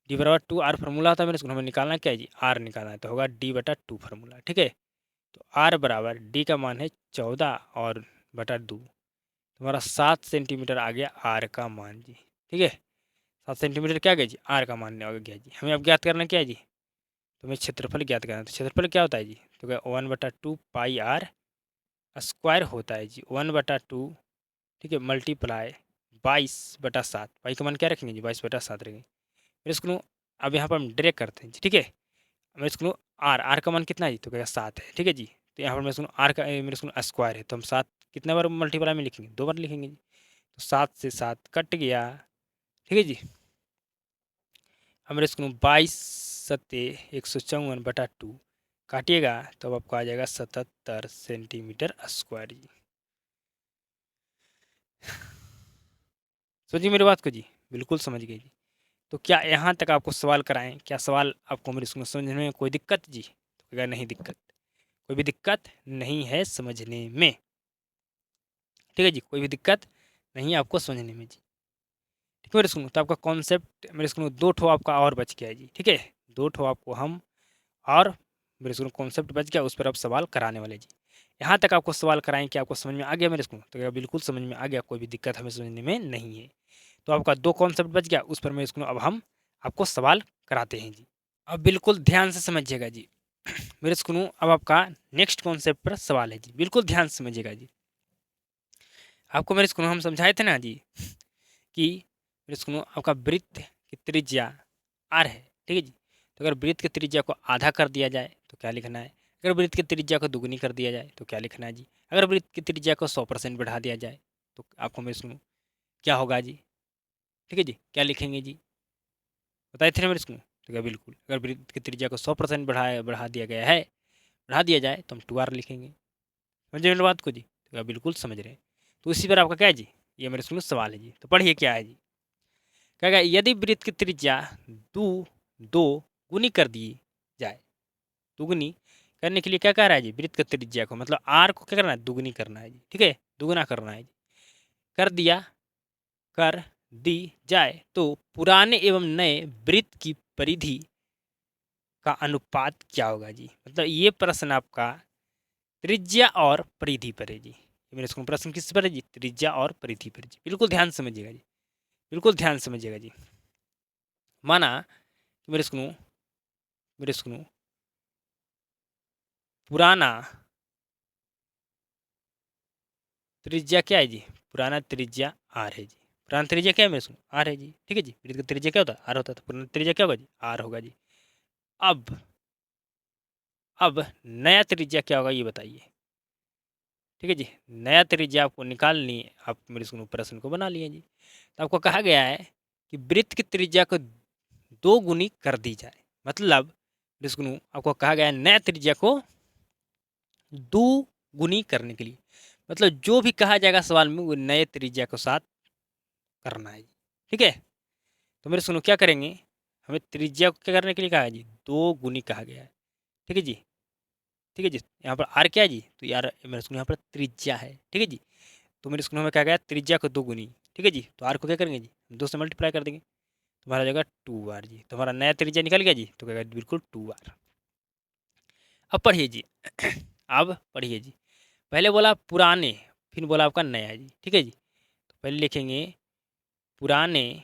डी बराबर 2 आर फार्मूला होता है मेरे स्कूल, हमें निकालना क्या है जी, आर निकालना है, तो होगा डी/2 फार्मूला, ठीक है। तो आर बराबर डी का मान है 14 और बटा 2, तुम्हारा 7 सेंटीमीटर आ गया आर का मान जी, ठीक है। 7 सेंटीमीटर क्या गया जी, आर का मान आ गया जी। हमें अब ज्ञात करना क्या है जी, तो हमें क्षेत्रफल ज्ञात करना है। तो क्षेत्रफल क्या होता है जी, तो क्या 1/2 पाई आर स्क्वायर होता है जी, 1/2, ठीक है, मल्टीप्लाई 22/7, पाई का मान क्या रखेंगे जी 22/7 रखेंगे मेरे स्कूल। अब यहाँ पर हम डायरेक्ट करते हैं जी, ठीक है। मेरे स्कूल आर का मान कितना है जी, तो क्या 7 है, ठीक है जी। तो यहाँ पर मेरे स्कूल आर का मेरे स्कूल स्क्वायर है, तो हम 7 कितना बार मल्टीप्लाई में लिखेंगे, 2 बार लिखेंगे जी। तो 7 से 7 कट गया, ठीक है जी। अब मेरे स्कूल 22×154/2 काटिएगा तो अब आपको आ जाएगा 77 सेंटीमीटर स्क्वायर जी। समझिए मेरी बात को जी, बिल्कुल समझ गए जी। तो क्या यहाँ तक आपको सवाल कराएं, क्या सवाल आपको मेरे स्कूल समझने में कोई दिक्कत जी, तो क्या नहीं दिक्कत, कोई भी दिक्कत नहीं है समझने में, ठीक है जी, कोई भी दिक्कत नहीं है आपको समझने में जी, ठीक है मेरे स्कूल। तो आपका कॉन्सेप्ट मेरे स्कूल 2 ठो आपका और बच गया है जी, ठीक है। 2 ठो आपको हम और मेरे स्कूल कॉन्सेप्ट बच गया, उस पर आप सवाल कराने वाले जी। यहाँ तक आपको सवाल कराएं कि आपको समझ में आ गया मेरे स्कूल? तो बिल्कुल समझ में आ गया, कोई भी दिक्कत हमें समझने में नहीं है। तो आपका 2 कॉन्सेप्ट बच गया, उस पर मेरे स्कूल अब हम आपको सवाल कराते हैं जी। अब बिल्कुल ध्यान से समझिएगा जी। मेरे स्कूल अब आपका नेक्स्ट कॉन्सेप्ट पर सवाल है जी, बिल्कुल ध्यान से समझिएगा जी। आपको मेरे स्कूल हम समझाए थे ना जी कि मेरे स्कूल आपका वृत्त की त्रिज्या r है, ठीक है जी। तो अगर वृत्त की त्रिज्या को आधा कर दिया जाए तो क्या लिखना है? अगर वृत्त की त्रिज्या को दुगुनी कर दिया जाए तो क्या लिखना है जी? अगर वृत्त की त्रिज्या को 100% बढ़ा दिया जाए तो आपको मेरे स्कूल क्या होगा जी? ठीक है जी, क्या लिखेंगे जी? बताए थे ना मेरे स्कूल? तो क्या बिल्कुल, अगर वृत्त की त्रिज्या को 100% बढ़ा दिया गया है, बढ़ा दिया जाए तो हम 2r लिखेंगे। समझे मेरी बात को जी? तो क्या बिल्कुल समझ रहे हैं। तो इसी पर आपका क्या है जी? ये मेरे स्कूल सवाल है जी। तो पढ़िए क्या है जी? कहेगा यदि वृत्त की त्रिज्या दो दो गुनी कर दी जाए, दुगुनी करने के लिए क्या कह रहा है जी? वृत्त की त्रिज्या को मतलब आर को क्या करना है? दुगुनी करना है जी, ठीक है, दुगुना करना है जी। कर दिया, कर दी जाए तो पुराने एवं नए वृत्त की परिधि का अनुपात क्या होगा जी? मतलब ये प्रश्न आपका त्रिज्या और परिधि पर है जी। ये मेरे स्कूल प्रश्न किस पर है जी? त्रिज्या और परिधि पर जी। बिल्कुल ध्यान समझिएगा जी, बिल्कुल ध्यान समझिएगा जी। माना कि मेरे स्कूल पुराना त्रिज्या क्या है जी? पुराना त्रिज्या आर है जी। पुराना त्रिज्या क्या है मेरे सुनो? आर है जी, ठीक है जी। वृत्त का त्रिज्या क्या होता है? आर होता है। तो पुराना त्रिज्या क्या होगा जी? आर होगा जी। अब अब नया त्रिज्या क्या होगा ये बताइए, ठीक है जी। नया त्रिज्या आपको निकालनी है, आप मेरे सुनो प्रश्न को बना लिए जी। तो आपको कहा गया है कि वृत्त की त्रिज्या को 2 गुनी कर दी जाए, मतलब मेरे सुनो आपको कहा गया है नया त्रिज्या को 2 गुनी करने के लिए, मतलब जो भी कहा जाएगा सवाल में वो नए त्रिज्या के साथ करना है जी, ठीक है। तो मेरे सुनो क्या करेंगे, हमें त्रिज्या को क्या करने के लिए कहा है जी? 2 गुनी कहा गया है, ठीक है जी, ठीक है जी। यहाँ पर आर क्या है जी? तो यार मेरे सुनो यहाँ पर त्रिज्या है, ठीक है जी। तो मेरे स्कूल में क्या गया? त्रिज्या को 2 गुनी, ठीक है जी। तो आर को क्या करेंगे जी? 2 से मल्टीप्लाई कर देंगे, तुम्हारा हो जाएगा 2r जी। तुम्हारा नया त्रिज्या निकल गया जी, तो क्या बिल्कुल 2r। अब पढ़िए जी। अब पढ़िए जी, पहले बोला पुराने, फिर बोला आपका नया जी, ठीक है जी। तो पहले लिखेंगे पुराने,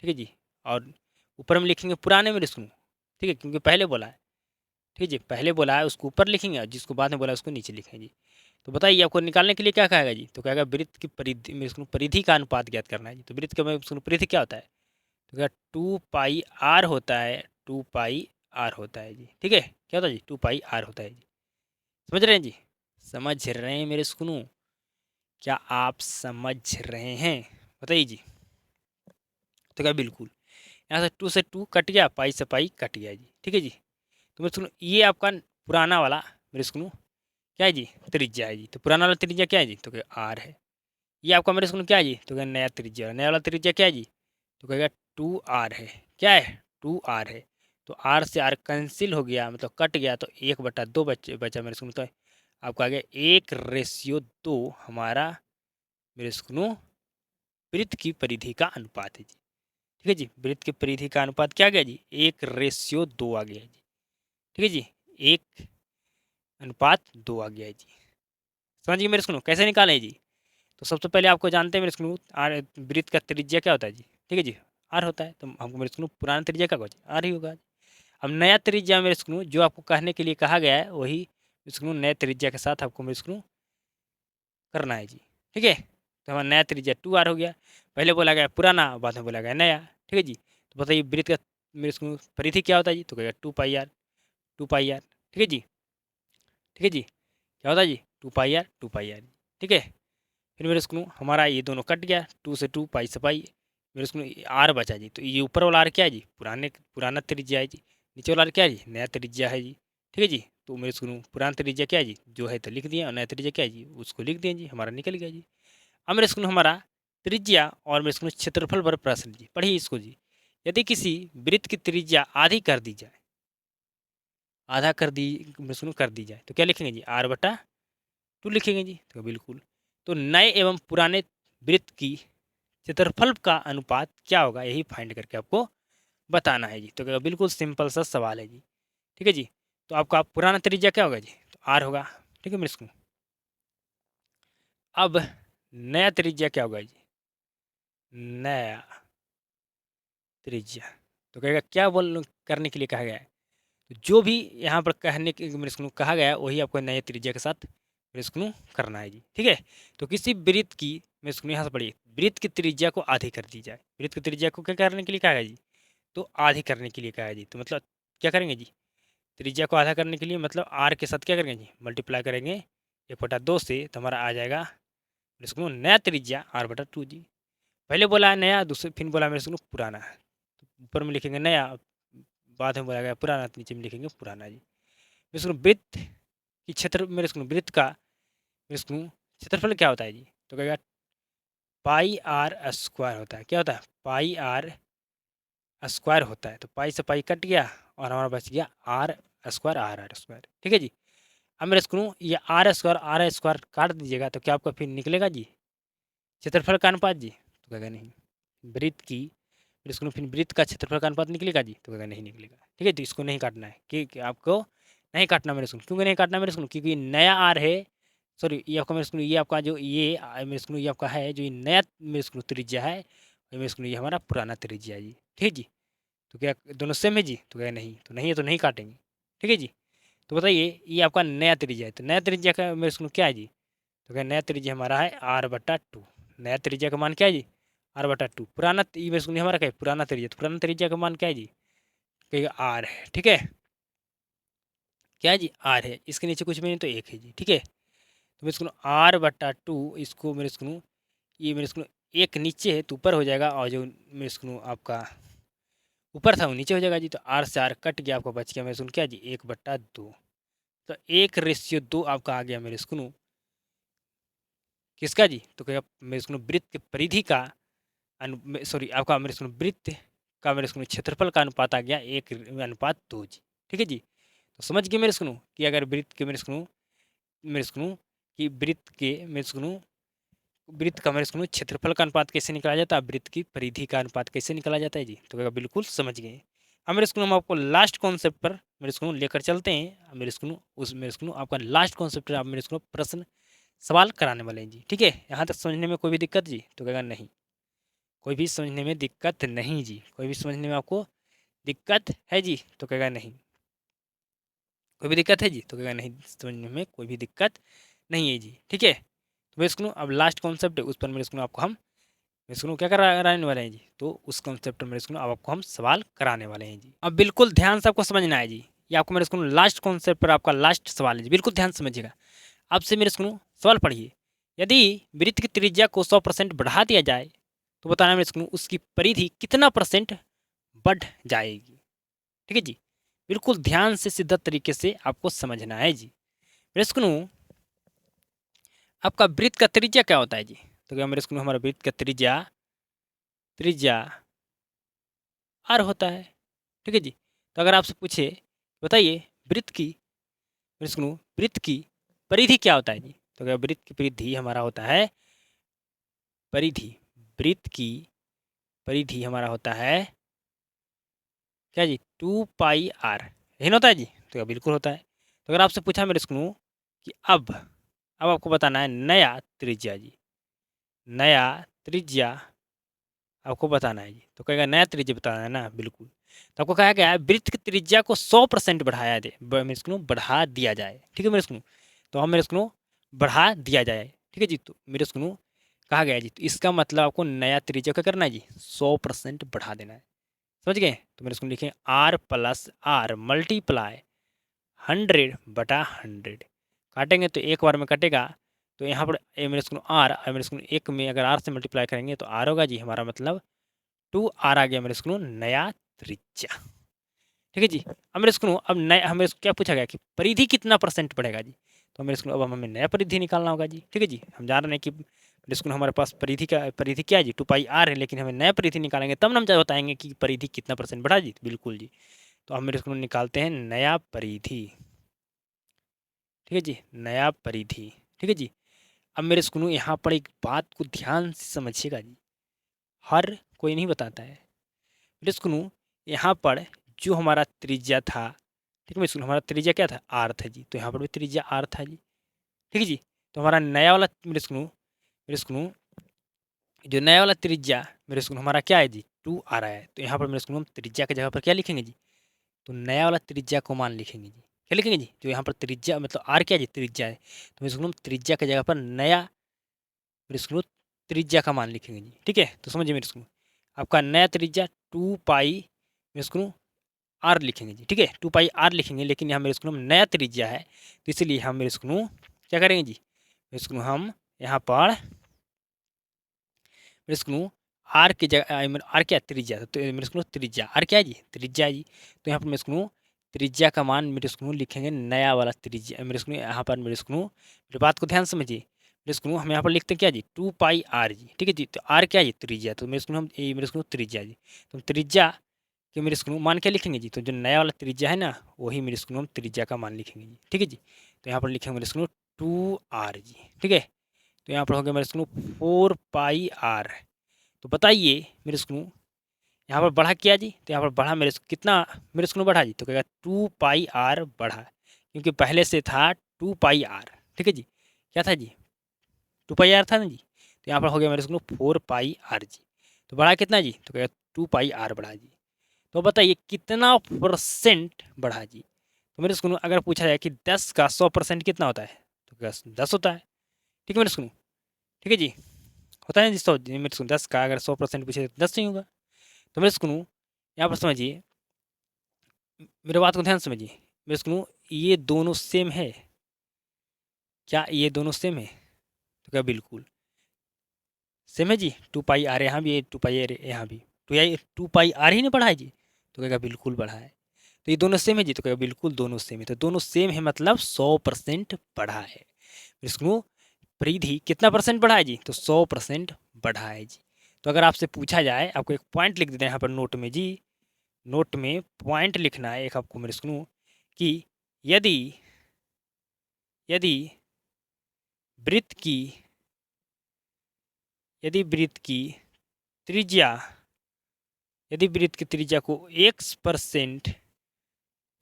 ठीक है जी, और ऊपर में लिखेंगे पुराने मेरे स्कूल, ठीक है, क्योंकि पहले बोला है, ठीक है जी। पहले बोला है उसको ऊपर लिखेंगे और जिसको बाद में बोला है उसको नीचे लिखेंगे जी। तो बताइए आपको निकालने के लिए क्या कहेगा जी? तो कहेगा वृत्त की परिधि में इसको परिधि का अनुपात ज्ञात करना है जी। तो वृत्त का इसको परिधि क्या होता है? तो क्या 2 पाई आर होता है, 2 पाई आर होता है जी, ठीक है। क्या होता है जी? 2 पाई आर होता है जी। समझ रहे हैं जी? समझ रहे हैं मेरे सुनू? क्या आप समझ रहे हैं? बताइए जी। तो क्या बिल्कुल, यहाँ से 2 से 2 कट गया, पाई से पाई कट गया जी, ठीक है जी। तो मेरे सुनो ये आपका पुराना वाला मेरे सुनू क्या है जी? त्रिज्या है जी। तो पुराना वाला त्रिज्या क्या है जी? तो क्या आर है। ये आपका मेरे स्कूल क्या है जी? तो क्या नया त्रिज्या, नया वाला त्रिज्या क्या है जी? तो कहेगा 2r है। क्या है? 2r है। तो r से r कैंसिल हो गया, मतलब कट गया, तो 1/2 बचा मेरे स्कूल। तो आपका आ गया 1:2 हमारा मेरे स्कूल वृत्त की परिधि का अनुपात है जी, ठीक है जी। वृत्त की परिधि का अनुपात क्या आ गया जी? 1:2 आ गया जी, ठीक है जी। 1:2 आ गया है जी। समझिए मेरे स्कूल कैसे निकाले जी? तो सबसे पहले आपको जानते हैं मेरे स्कूल आर वृत्त का त्रिज्या क्या होता है जी? ठीक है जी, आर होता है। तो हमको मेरे स्कूल पुराना त्रिज्या क्या होगा? आर ही होगा। अब नया त्रिज्या मेरे स्कूल जो आपको कहने के लिए कहा गया है वही स्कूल नए त्रिज्या के साथ आपको मेरे स्कूल करना है जी, ठीक है। तो हमारा नया त्रिज्या 2r हो गया। पहले बोला गया पुराना, बाद में बोला गया नया, ठीक है जी। तो बताइए वृत्त का मेरे स्कूल परिधि क्या होता है जी? तो कहेगा 2 पाई आर, 2 पाई आर, ठीक है जी, ठीक है जी। क्या होता है जी? 2 पाई आर, 2 पाई आर, ठीक है। फिर मेरे स्कूल हमारा ये दोनों कट गया, 2 से 2 पाई से पाई, मेरे स्कूल आर बचा जी। तो ये ऊपर वाला आर क्या है जी? पुराना त्रिज्या है जी। नीचे वाला आर क्या है जी? नया त्रिज्या है जी, ठीक है जी। तो मेरे स्कूल पुराना त्रिज्या क्या है जी? जो है तो लिख दिया, और नया त्रिज्या क्या है जी? उसको लिख दिया जी, हमारा निकल गया जी। अब मेरे स्कूल हमारा त्रिज्या और मेरे स्कूल क्षेत्रफल पर प्रश्न जी, पढ़िए इसको जी। यदि किसी वृत्त की त्रिज्या आधी कर दी जाए, आधा कर दी मेरे स्कूल कर दी जाए, तो क्या लिखेंगे जी? r/2 लिखेंगे जी। तो बिल्कुल, तो नए एवं पुराने वृत्त की क्षेत्रफल का अनुपात क्या होगा, यही फाइंड करके आपको बताना है जी। तो क्या बिल्कुल सिंपल सा सवाल है जी, ठीक है जी। तो आपका पुराना त्रिज्या क्या होगा जी? तो आर होगा, ठीक है मेरे स्कूल। अब नया त्रिज्या क्या होगा जी? नया त्रिज्या। तो कहेगा क्या बोल करने के लिए कहा गया है? तो जो भी यहाँ पर कहने के मेरे को कहा गया है वही आपको नए त्रिज्या के साथ मेरे को करना है जी। ठीक है, तो किसी वृत्त की मेरे को यहाँ से पढ़िए, वृत्त की त्रिज्या को आधी कर दी जाए। वृत्त की त्रिज्या को क्या करने के लिए कहा गया जी? तो आधी करने के लिए कहा है जी। तो मतलब क्या करेंगे जी? त्रिज्या को आधा करने के लिए मतलब आर के साथ क्या करेंगे जी? मल्टीप्लाई करेंगे 1/2 से, तो हमारा आ जाएगा मेरे को नया त्रिज्या r/2 जी। पहले बोला है नया, दूसरे फिर बोला मेरे को पुराना। तो ऊपर में लिखेंगे नया, बाद में बोला गया पुराना, तो नीचे में लिखेंगे पुराना जी। मेरे को वृत्त की क्षेत्र मेरे को वृत्त का मेरे को क्षेत्रफल क्या होता है जी? तो कहेगा पाई आर स्क्वायर होता है। क्या होता है? पाई आर स्क्वायर होता है। तो पाई से पाई कट गया और हमारा बच गया आर स्क्वायर, आर स्क्वायर। ठीक है जी। अब मेरे को ये आर स्क्वायर काट दीजिएगा तो क्या आपका फिर निकलेगा जी क्षेत्रफल का अनुपात जी? तो कहेगा नहीं। वृत्त की इसको फिर वृत्त का क्षेत्रफल का अनुपात निकलेगा जी? तो कहेगा नहीं निकलेगा। ठीक है, तो इसको नहीं काटना है कि आपको नहीं काटना मेरे को। क्योंकि नहीं काटना मेरे को? क्योंकि नया आर है, सॉरी ये आपका मेरे को ये आपका जो ये मेरे को ये आपका है जो ये नया मेरे को त्रिज्या है, मेरे को ये हमारा पुराना त्रिज्या है जी। ठीक है जी। तो क्या दोनों सेम है जी? तो क्या नहीं, तो नहीं है तो नहीं काटेंगे। ठीक है जी। तो बताइए ये आपका नया त्रिज्या है, तो नया त्रिज्या का मेरे को क्या है जी? तो क्या नया त्रिज्या हमारा है r/2। नया त्रिज्या का मान क्या है जी? r/2। पुराना ये मेरे को हमारा क्या है? पुराना त्रिज्या। तो पुराना त्रिज्या का मान क्या है जी? कहेगा r है। ठीक है, क्या है जी? r है। इसके नीचे कुछ भी नहीं तो 1 है जी। ठीक है, तो मेरे को r/2 इसको मेरे को ये मेरे को एक नीचे है तो ऊपर हो जाएगा, और जो मेरे को आपका ऊपर था वो नीचे हो जाएगा जी। तो r से r कट गया, आपको बच गया मेरे को क्या जी? 1/2। तो 1:2 आपका आ गया मेरे को किसका जी? तो कहेगा मेरे को वृत्त की परिधि का सॉरी आपका मेरे को वृत्त का मेरे को क्षेत्रफल का अनुपात आ गया 1:2 जी। ठीक है जी। तो समझ गए मेरे को कि अगर वृत्त के मेरे को कि वृत्त के मेरे को वृत्त का मेरे को क्षेत्रफल का अनुपात कैसे निकाला जाता है, वृत्त की परिधि का अनुपात कैसे निकाला जाता है जी। तो कहेगा बिल्कुल समझ गए। अब मेरे को हम आपको लास्ट कॉन्सेप्ट पर मेरे को लेकर चलते हैं। मेरे को उस मेरे को आपका लास्ट कॉन्सेप्ट पर आप मेरे को प्रश्न सवाल कराने वाले हैं जी। ठीक है, यहाँ तक समझने में कोई भी दिक्कत जी? तो कहेगा नहीं, कोई भी समझने में दिक्कत नहीं जी। कोई भी समझने में आपको दिक्कत है जी? तो कहेगा नहीं। कोई भी दिक्कत है जी? तो कहेगा नहीं, समझने में कोई भी दिक्कत नहीं है जी। ठीक है, तो मेरे को अब लास्ट कॉन्सेप्ट है उस पर मेरे को आपको हम मेरे को क्या कराने वाले हैं जी? तो उस कॉन्सेप्ट में मेरे को अब आपको हम सवाल कराने वाले हैं जी। अब बिल्कुल ध्यान से आपको समझना है जी। ये आपको मेरे को लास्ट कॉन्सेप्ट पर आपका लास्ट सवाल है जी, बिल्कुल ध्यान समझिएगा। आपसे मेरे को सवाल पढ़िए, यदि वृत्त की त्रिज्या को 100% बढ़ा दिया जाए तो बताना मेरे को उसकी परिधि कितना % बढ़ जाएगी। ठीक है जी, बिल्कुल ध्यान से सीधा तरीके से आपको समझना है जी। मेरे को आपका वृत्त का त्रिज्या क्या होता है जी? तो क्या मेरे को हमारा वृत्त का त्रिज्या त्रिज्या r होता है। ठीक है जी। तो अगर आपसे पूछे बताइए वृत्त की परिधि क्या होता है जी? तो क्या वृत्त की परिधि हमारा होता है परिधि वृत्त की परिधि हमारा होता है क्या जी? 2πr। यही ना होता है जी? तो क्या बिल्कुल होता है। तो अगर आपसे पूछा मेरे को कि अब आपको बताना है नया त्रिज्या जी, नया त्रिज्या आपको बताना है जी। तो कहेगा नया त्रिज्या बताना है ना? बिल्कुल। तो आपको कहा गया है वृत्त की त्रिज्या को 100% बढ़ाया दे मेरे को बढ़ा दिया जाए। ठीक है मेरे को, तो हम मेरे को बढ़ा दिया जाए। ठीक है जी। तो मेरे को कहा गया है जी, तो इसका मतलब आपको नया त्रिज्या क्या करना है जी? 100% बढ़ा देना है। समझ गए? तो मेरे को लिखें r+r मल्टीप्लाई 100/100। काटेंगे तो एक बार में कटेगा, तो यहाँ पर मेरे को आर मेरे को एक में अगर आर से मल्टीप्लाई करेंगे तो आर होगा जी, हमारा मतलब 2r आ गया मेरे को नया त्रिज्या। ठीक है जी। अब मेरे को अब नया हमें क्या पूछा गया कि परिधि कितना % बढ़ेगा जी? तो मेरे को अब हमें नया परिधि निकालना होगा जी। ठीक है जी। हम जान रहे हैं कि मेरे को हमारे पास परिधि क्या है जी? 2πr है, लेकिन हमें नया परिधि निकालेंगे तब ना हम बताएंगे कि परिधि कितना % बढ़ा जी। बिल्कुल जी। तो हम मेरे को निकालते हैं नया परिधि। ठीक है जी, नया परिधि। ठीक है जी। अब मेरे को यहाँ पर एक बात को ध्यान से समझिएगा जी, हर कोई नहीं बताता है। मेरे को यहाँ पर जो हमारा त्रिज्या था, ठीक है मेरे हमारा त्रिज्या क्या था? आर था जी। तो यहाँ पर भी त्रिज्या आर था जी। ठीक है जी। तो हमारा नया वाला मेरे को मेरे स्कूल जो नया वाला त्रिज्या मेरे स्कूल हमारा क्या है जी, 2 आ रहा है। तो यहाँ पर मेरे स्कूल हम त्रिज्या की जगह पर क्या लिखेंगे जी, तो नया वाला त्रिज्या को मान लिखेंगे जी। क्या लिखेंगे जी, जो यहाँ पर त्रिज्या मतलब आर क्या है जी, त्रिज्या है। तो मेरे स्कूल हम त्रिज्या की जगह पर नया मेरे स्कूल त्रिज्या का मान लिखेंगे जी। ठीक है, तो समझिए मेरे स्कूल आपका नया त्रिज्या 2 पाई मेरे स्कूल आर लिखेंगे जी। ठीक है, 2 पाई आर लिखेंगे, लेकिन यहाँ मेरे स्कूल में नया त्रिज्या है, तो इसलिए हम मेरे स्कूल क्या करेंगे जी, मेरे स्कूल हम यहाँ पर मेरे स्कूल आर की जगह आर क्या त्रिज्या, तो मेरे स्कूल त्रिज्या आर क्या है जी, त्रिज्या है जी। तो यहाँ पर मेरे स्कूल त्रिज्या का मान मेरे स्कूल लिखेंगे नया वाला त्रिज्या। मेरे स्कूल यहाँ पर मेरे स्कूल मेरी बात को ध्यान समझिए, मेरे स्कूल हम यहाँ पर लिखते हैं क्या जी, 2 पाई आर जी। ठीक है जी, तो आर क्या है जी, त्रिज्या। तो मेरे स्कूल हम मेरे स्कूल त्रिज्या जी, तो त्रिज्या कि मेरे स्कूल मान क्या लिखेंगे जी, तो जो नया वाला त्रिज्या है ना, वही मेरे स्कूल हम त्रिज्या का मान लिखेंगे जी। ठीक है जी, तो यहाँ पर लिखेंगे मेरे स्कूल 2 आर जी। ठीक है, तो यहाँ पर हो गया मेरे स्कूल 4 पाई आर। तो बताइए मेरे स्कूल यहाँ पर बढ़ा क्या जी, तो यहाँ पर बढ़ा मेरे कितना मेरे स्कूल बढ़ा जी, तो कहेगा 2 पाई आर बढ़ा, क्योंकि पहले से था 2 पाई आर। ठीक है जी, क्या था जी, 2 पाई आर था ना जी। तो यहाँ पर हो गया मेरे स्कूल 4 पाई आर जी। तो बढ़ा कितना जी, तो कहेगा 2 पाई आर बढ़ा जी। तो बताइए कितना परसेंट बढ़ा जी। तो मेरे स्कूल अगर पूछा जाए कि 10 का 100% कितना होता है, तो 10 होता है। ठीक है मेरे स्कूल, ठीक है जी, होता है जी 100 मेरे स्कूल 10 का अगर 100% पूछे तो 10 नहीं होगा। तो मेरे स्कूल यहाँ पर समझिए, मेरे बात को ध्यान समझिए, मेरे स्कूल ये दोनों सेम है, क्या ये दोनों सेम है, तो क्या बिल्कुल सेम है जी। 2 पाई आर यहाँ भी है, 2 पाई आर यहाँ भी, तो यही 2 पाई आर ही नहीं बढ़ा है जी, तो कहेगा बिल्कुल बढ़ा है। तो ये दोनों सेम है जी, तो कहेगा बिल्कुल दोनों सेम है। तो दोनों सेम है मतलब 100% बढ़ा है। इसको परिधि कितना परसेंट बढ़ा है जी, तो 100% बढ़ा है जी। तो अगर आपसे पूछा जाए, आपको एक पॉइंट लिख देते हैं यहाँ पर नोट में जी, नोट में पॉइंट लिखना है एक आपको मेरे सुनो, कि यदि यदि वृत्त की यदि वृत्त की त्रिज्या यदि वृत्त की त्रिज्या को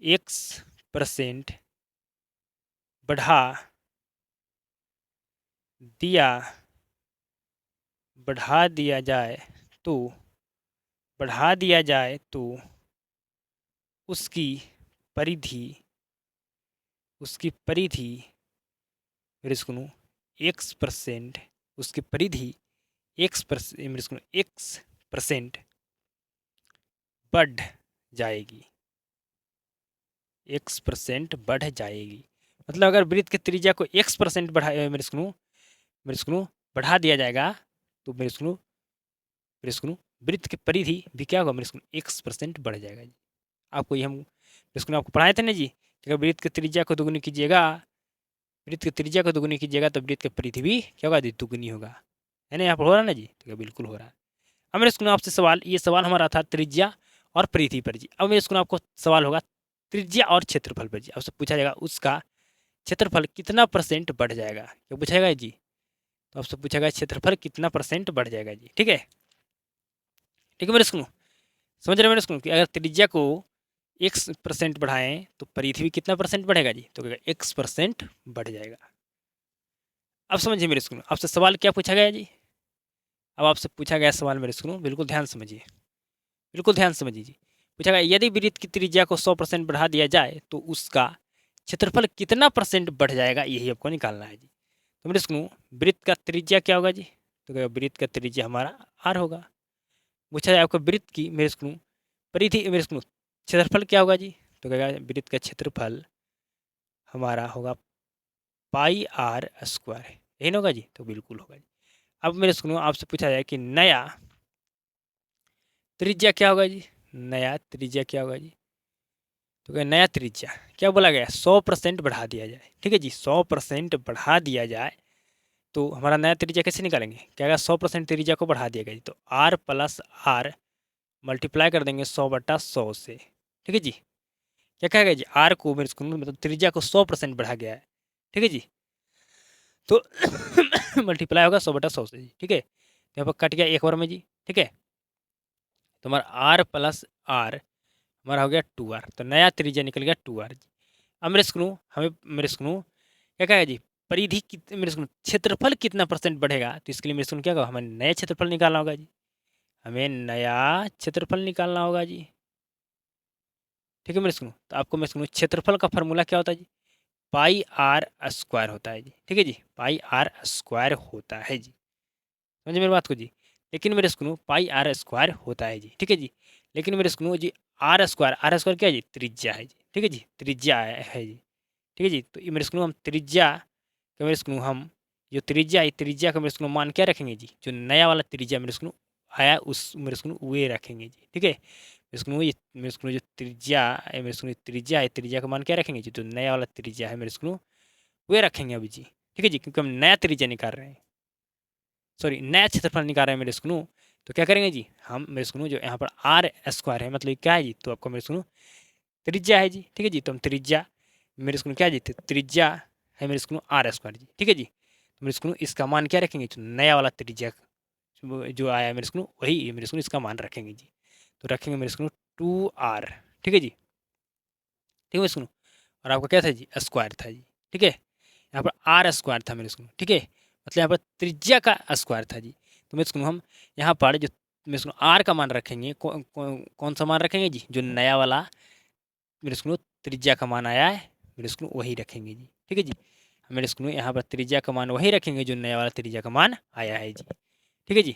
x% बढ़ा दिया बढ़ा दिया जाए तो बढ़ा दिया जाए तो उसकी परिधि उसकी परिधि मेरे सुनो x% उसकी परिधि x% मेरे सुनो x% बढ़ जाएगी, x% बढ़ जाएगी। मतलब अगर वृत्त की त्रिज्या को x% बढ़ा मेरे सुनो बढ़ा दिया जाएगा, तो मेरे सुनो वृत्त की परिधि भी क्या होगा मेरे सुनो x% बढ़ जाएगा जी। आपको ये हम मेरे सुनो आपको पढ़ाए थे ना जी, कि अगर वृत्त की त्रिज्या को दोगुनी कीजिएगा, वृत्त की त्रिज्या को दोगुनी कीजिएगा तो वृत्त की परिधि भी क्या होगा जी, दुगुनी होगा। है ना, यहाँ पर हो रहा है ना जी, तो क्या बिल्कुल हो रहा है। अब मेरे स्कूल आपसे सवाल, ये सवाल हमारा था त्रिज्या और परिधि पर जी। अब मेरे स्कूल आपको सवाल होगा त्रिज्या और क्षेत्रफल पर जी। आपसे पूछा जाएगा उसका क्षेत्रफल कितना परसेंट बढ़ जाएगा, क्या पूछेगा जी, तो आपसे पूछेगा क्षेत्रफल कितना परसेंट बढ़ जाएगा जी। ठीक है, ठीक है मेरे स्कूल, समझ रहे मेरे स्कूल कि अगर त्रिज्या को x% बढ़ाएं तो परिधि भी कितना परसेंट बढ़ेगा जी, तो x% बढ़ जाएगा। अब समझिए मेरे स्कूल आपसे सवाल क्या पूछा गया जी, अब आपसे पूछा गया सवाल मेरे स्कूल बिल्कुल ध्यान समझिए, बिल्कुल ध्यान समझिए जी। पूछा गया यदि वृत्त की त्रिज्या को 100% बढ़ा दिया जाए तो उसका क्षेत्रफल कितना परसेंट बढ़ जाएगा, यही आपको निकालना है जी। तो मेरे सुनो वृत्त का त्रिज्या क्या होगा जी, तो क्या वृत्त का त्रिज्या हमारा आर होगा। पूछा जाए आपको वृत्त की मेरे सुनो परिधि मेरे सुनो क्षेत्रफल क्या होगा जी, तो क्या वृत्त का क्षेत्रफल हमारा होगा पाई आर स्क्वायर, यही ना होगा जी, तो बिल्कुल होगा जी। अब मेरे सुनो आपसे पूछा जाए कि नया त्रिज्या क्या होगा जी, नया त्रिज्या क्या होगा जी, तो क्या नया त्रिज्या क्या बोला गया 100% बढ़ा दिया जाए। ठीक है जी, 100% बढ़ा दिया जाए तो हमारा नया त्रिज्या कैसे निकालेंगे, क्या 100% त्रिज्या को बढ़ा दिया गया जी, तो आर प्लस आर मल्टीप्लाई कर देंगे 100/100 से। ठीक है जी, क्या कहेगा जी, आर को मेरे स्कूल में मतलब त्रिज्या को 100% बढ़ा गया है। ठीक है जी, तो मल्टीप्लाई होगा 100/100 से जी। ठीक है, तो यहाँ पर कट गया एक बार में जी। ठीक है, तो हमारा आर प्लस आर हमारा हो गया 2r, तो नया त्रिज्या निकल गया 2r जी। अब मेरे स्क्रू हमें मेरे स्क्रू क्या कहेगा जी, परिधि मेरे स्कूल क्षेत्रफल कितना परसेंट बढ़ेगा, तो इसके लिए मेरे स्कूल क्या होगा, हमें नया क्षेत्रफल निकालना होगा जी, हमें नया क्षेत्रफल निकालना होगा जी। ठीक है मेरे स्कूल, तो आपको मेरे स्कूल क्षेत्रफल का फॉर्मूला क्या होता है जी, पाई आर स्क्वायर होता है जी। ठीक है जी, पाई आर स्क्वायर होता है जी, समझे मेरी बात को जी। लेकिन मेरे स्कूल पाई आर स्क्वायर होता है जी। ठीक है जी, लेकिन मेरे स्कूल जी आर स्क्वायर क्या है जी, त्रिज्या है जी। ठीक है जी, त्रिज्या है जी। ठीक है जी, तो ये मेरे स्कूल हम त्रिज्या का मेरे स्कूल हम जो त्रिज्या है, त्रिज्या का मेरे स्कूल मान क्या रखेंगे जी, जो नया वाला त्रिज्या मेरे स्कूल आया उस मेरे स्कूल वे रखेंगे जी। ठीक है, मेरे स्कूल ये मेरे स्कूल जो त्रिज्या है, मेरे स्कूल त्रिज्या है, त्रिज्या का मान क्या रखेंगे जी, जो नया वाला त्रिज्या है मेरे स्कूल वे रखेंगे अभी जी। ठीक है जी, क्योंकि हम नया त्रिज्या निकाल रहे हैं, सॉरी नया क्षेत्रफल निकाल रहे हैं मेरे स्कूल, तो क्या करेंगे जी, हम मेरे स्कूल जो यहाँ पर आर स्क्वायर है मतलब क्या है जी, तो आपको मेरे स्कूल त्रिज्या है जी। ठीक है जी, तो हम त्रिज्या मेरे स्कूल क्या जी, त्रिज्या है मेरे स्कूल आर स्क्वायर जी। ठीक है जी, तो मेरे स्कूल इसका मान क्या रखेंगे, जो नया वाला त्रिज्या जो आया मेरे स्कूल वही मेरे स्कूल इसका मान रखेंगे जी। तो रखेंगे मेरे स्कूल 2r। ठीक है जी, ठीक है मेरे स्कूल, और आपका क्या था जी, स्क्वायर था जी। ठीक है, यहाँ पर आर स्क्वायर था मेरे स्कूल। ठीक है, मतलब यहाँ पर त्रिज्या का स्क्वायर था जी। तो मेरे स्कूल हम यहाँ पर जो मेरे स्कूल आर का मान रखेंगे, कौन सा मान रखेंगे जी, जो नया वाला मेरे स्कूल त्रिज्या का मान आया है मेरे स्कूल वही रखेंगे जी। ठीक है जी, मेरे स्कूल यहाँ पर त्रिज्या का मान वही रखेंगे जो नया वाला त्रिज्या का मान आया है जी। ठीक है जी,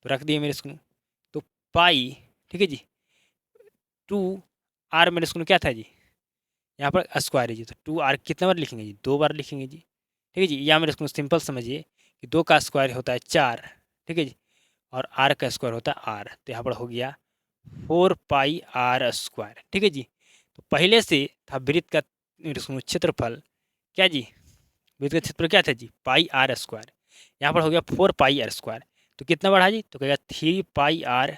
तो रख दिए मेरे स्कूल, तो पाई, ठीक है जी, 2r मेरे स्कूल क्या था जी, यहाँ पर स्क्वायर है जी, तो 2r कितना बार लिखेंगे जी, 2 बार लिखेंगे जी। ठीक है जी, या मेरे स्कूल सिंपल समझिए कि 2 का स्क्वायर होता है 4। ठीक है जी, और r का स्क्वायर होता है r, तो यहाँ पर हो गया 4 पाई r स्क्वायर। ठीक है जी, तो पहले से था वृत्त का मेरे स्कूल क्षेत्रफल क्या जी, वृत्त का क्षेत्रफल क्या था जी, पाई आर स्क्वायर, यहाँ पर हो गया 4 पाई r स्क्वायर, तो कितना बढ़ा जी, तो कहेगा 3 पाई r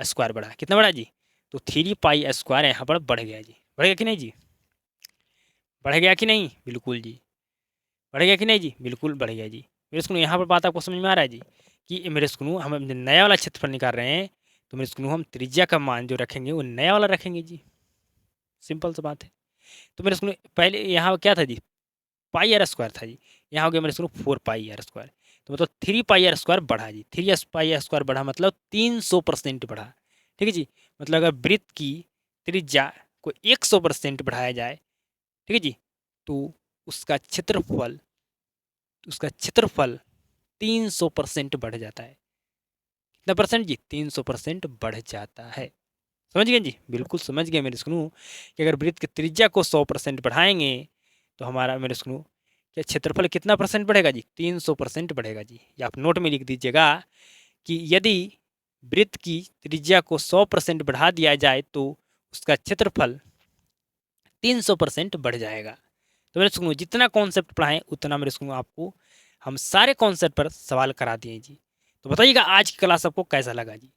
स्क्वायर बढ़ा, कितना बढ़ा जी, तो 3 पाई स्क्वायर यहाँ पर बढ़ गया जी, बढ़ गया कि नहीं जी, बढ़ गया कि नहीं, बिल्कुल जी, बढ़ गया कि नहीं जी, बिल्कुल बढ़ गया जी। मेरे स्कूल यहाँ पर बात आपको समझ में आ रहा है जी, कि मेरे स्कूल हम नया वाला क्षेत्रफल निकाल रहे हैं, तो मेरे स्कूल हम त्रिज्या का मान जो रखेंगे वो नया वाला रखेंगे जी, सिंपल सी बात है। तो मेरे स्कूल पहले यहाँ क्या था जी, पाई आर स्क्वायर था जी, यहाँ हो गया मेरे स्कूल 4 पाई r स्क्वायर, तो मतलब 3 पाई r स्क्वायर बढ़ा जी, 3 पाई r स्क्वायर बढ़ा मतलब 300% बढ़ा। ठीक है जी, मतलब अगर वृत्त की त्रिज्या को 100% बढ़ाया जाए, ठीक है जी, तो उसका क्षेत्रफल उसका क्षेत्रफल 300% बढ़ जाता है। कितना परसेंट जी, 300% बढ़ जाता है। समझ गए जी, बिल्कुल समझ गए मेरे स्कूल, कि अगर वृत्त की त्रिज्या को 100% बढ़ाएंगे तो हमारा मेरे स्कूल क्या क्षेत्रफल कितना परसेंट बढ़ेगा जी, 300% बढ़ेगा जी। या आप नोट में लिख दीजिएगा कि यदि वृत्त की त्रिज्या को 100% बढ़ा दिया जाए तो उसका क्षेत्रफल 300% बढ़ जाएगा। तो मेरे स्कूल जितना कॉन्सेप्ट पढ़ाएं उतना मेरे स्कूल आपको हम सारे कॉन्सेप्ट पर सवाल करा दिए जी। तो बताइएगा आज की क्लास आपको कैसा लगा जी,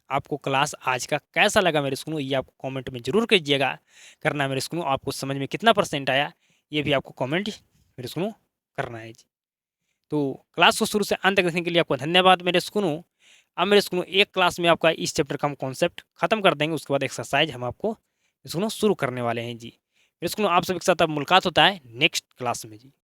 आपको क्लास आज का कैसा लगा मेरे स्कूल, ये आपको कमेंट में ज़रूर कीजिएगा, करना है मेरे स्कूल, आपको समझ में कितना परसेंट आया ये भी आपको कमेंट मेरे स्कूल करना है जी। तो क्लास को शुरू से अंत तक देखने के लिए आपको धन्यवाद मेरे स्कूल। अब मेरे स्कूल एक क्लास में आपका इस चैप्टर का हम कॉन्सेप्ट खत्म कर देंगे, उसके बाद एक्सरसाइज हम आपको स्कूल शुरू करने वाले हैं जी। मेरे स्कूल आप सभी के साथ अब मुलाकात होता है नेक्स्ट क्लास में जी।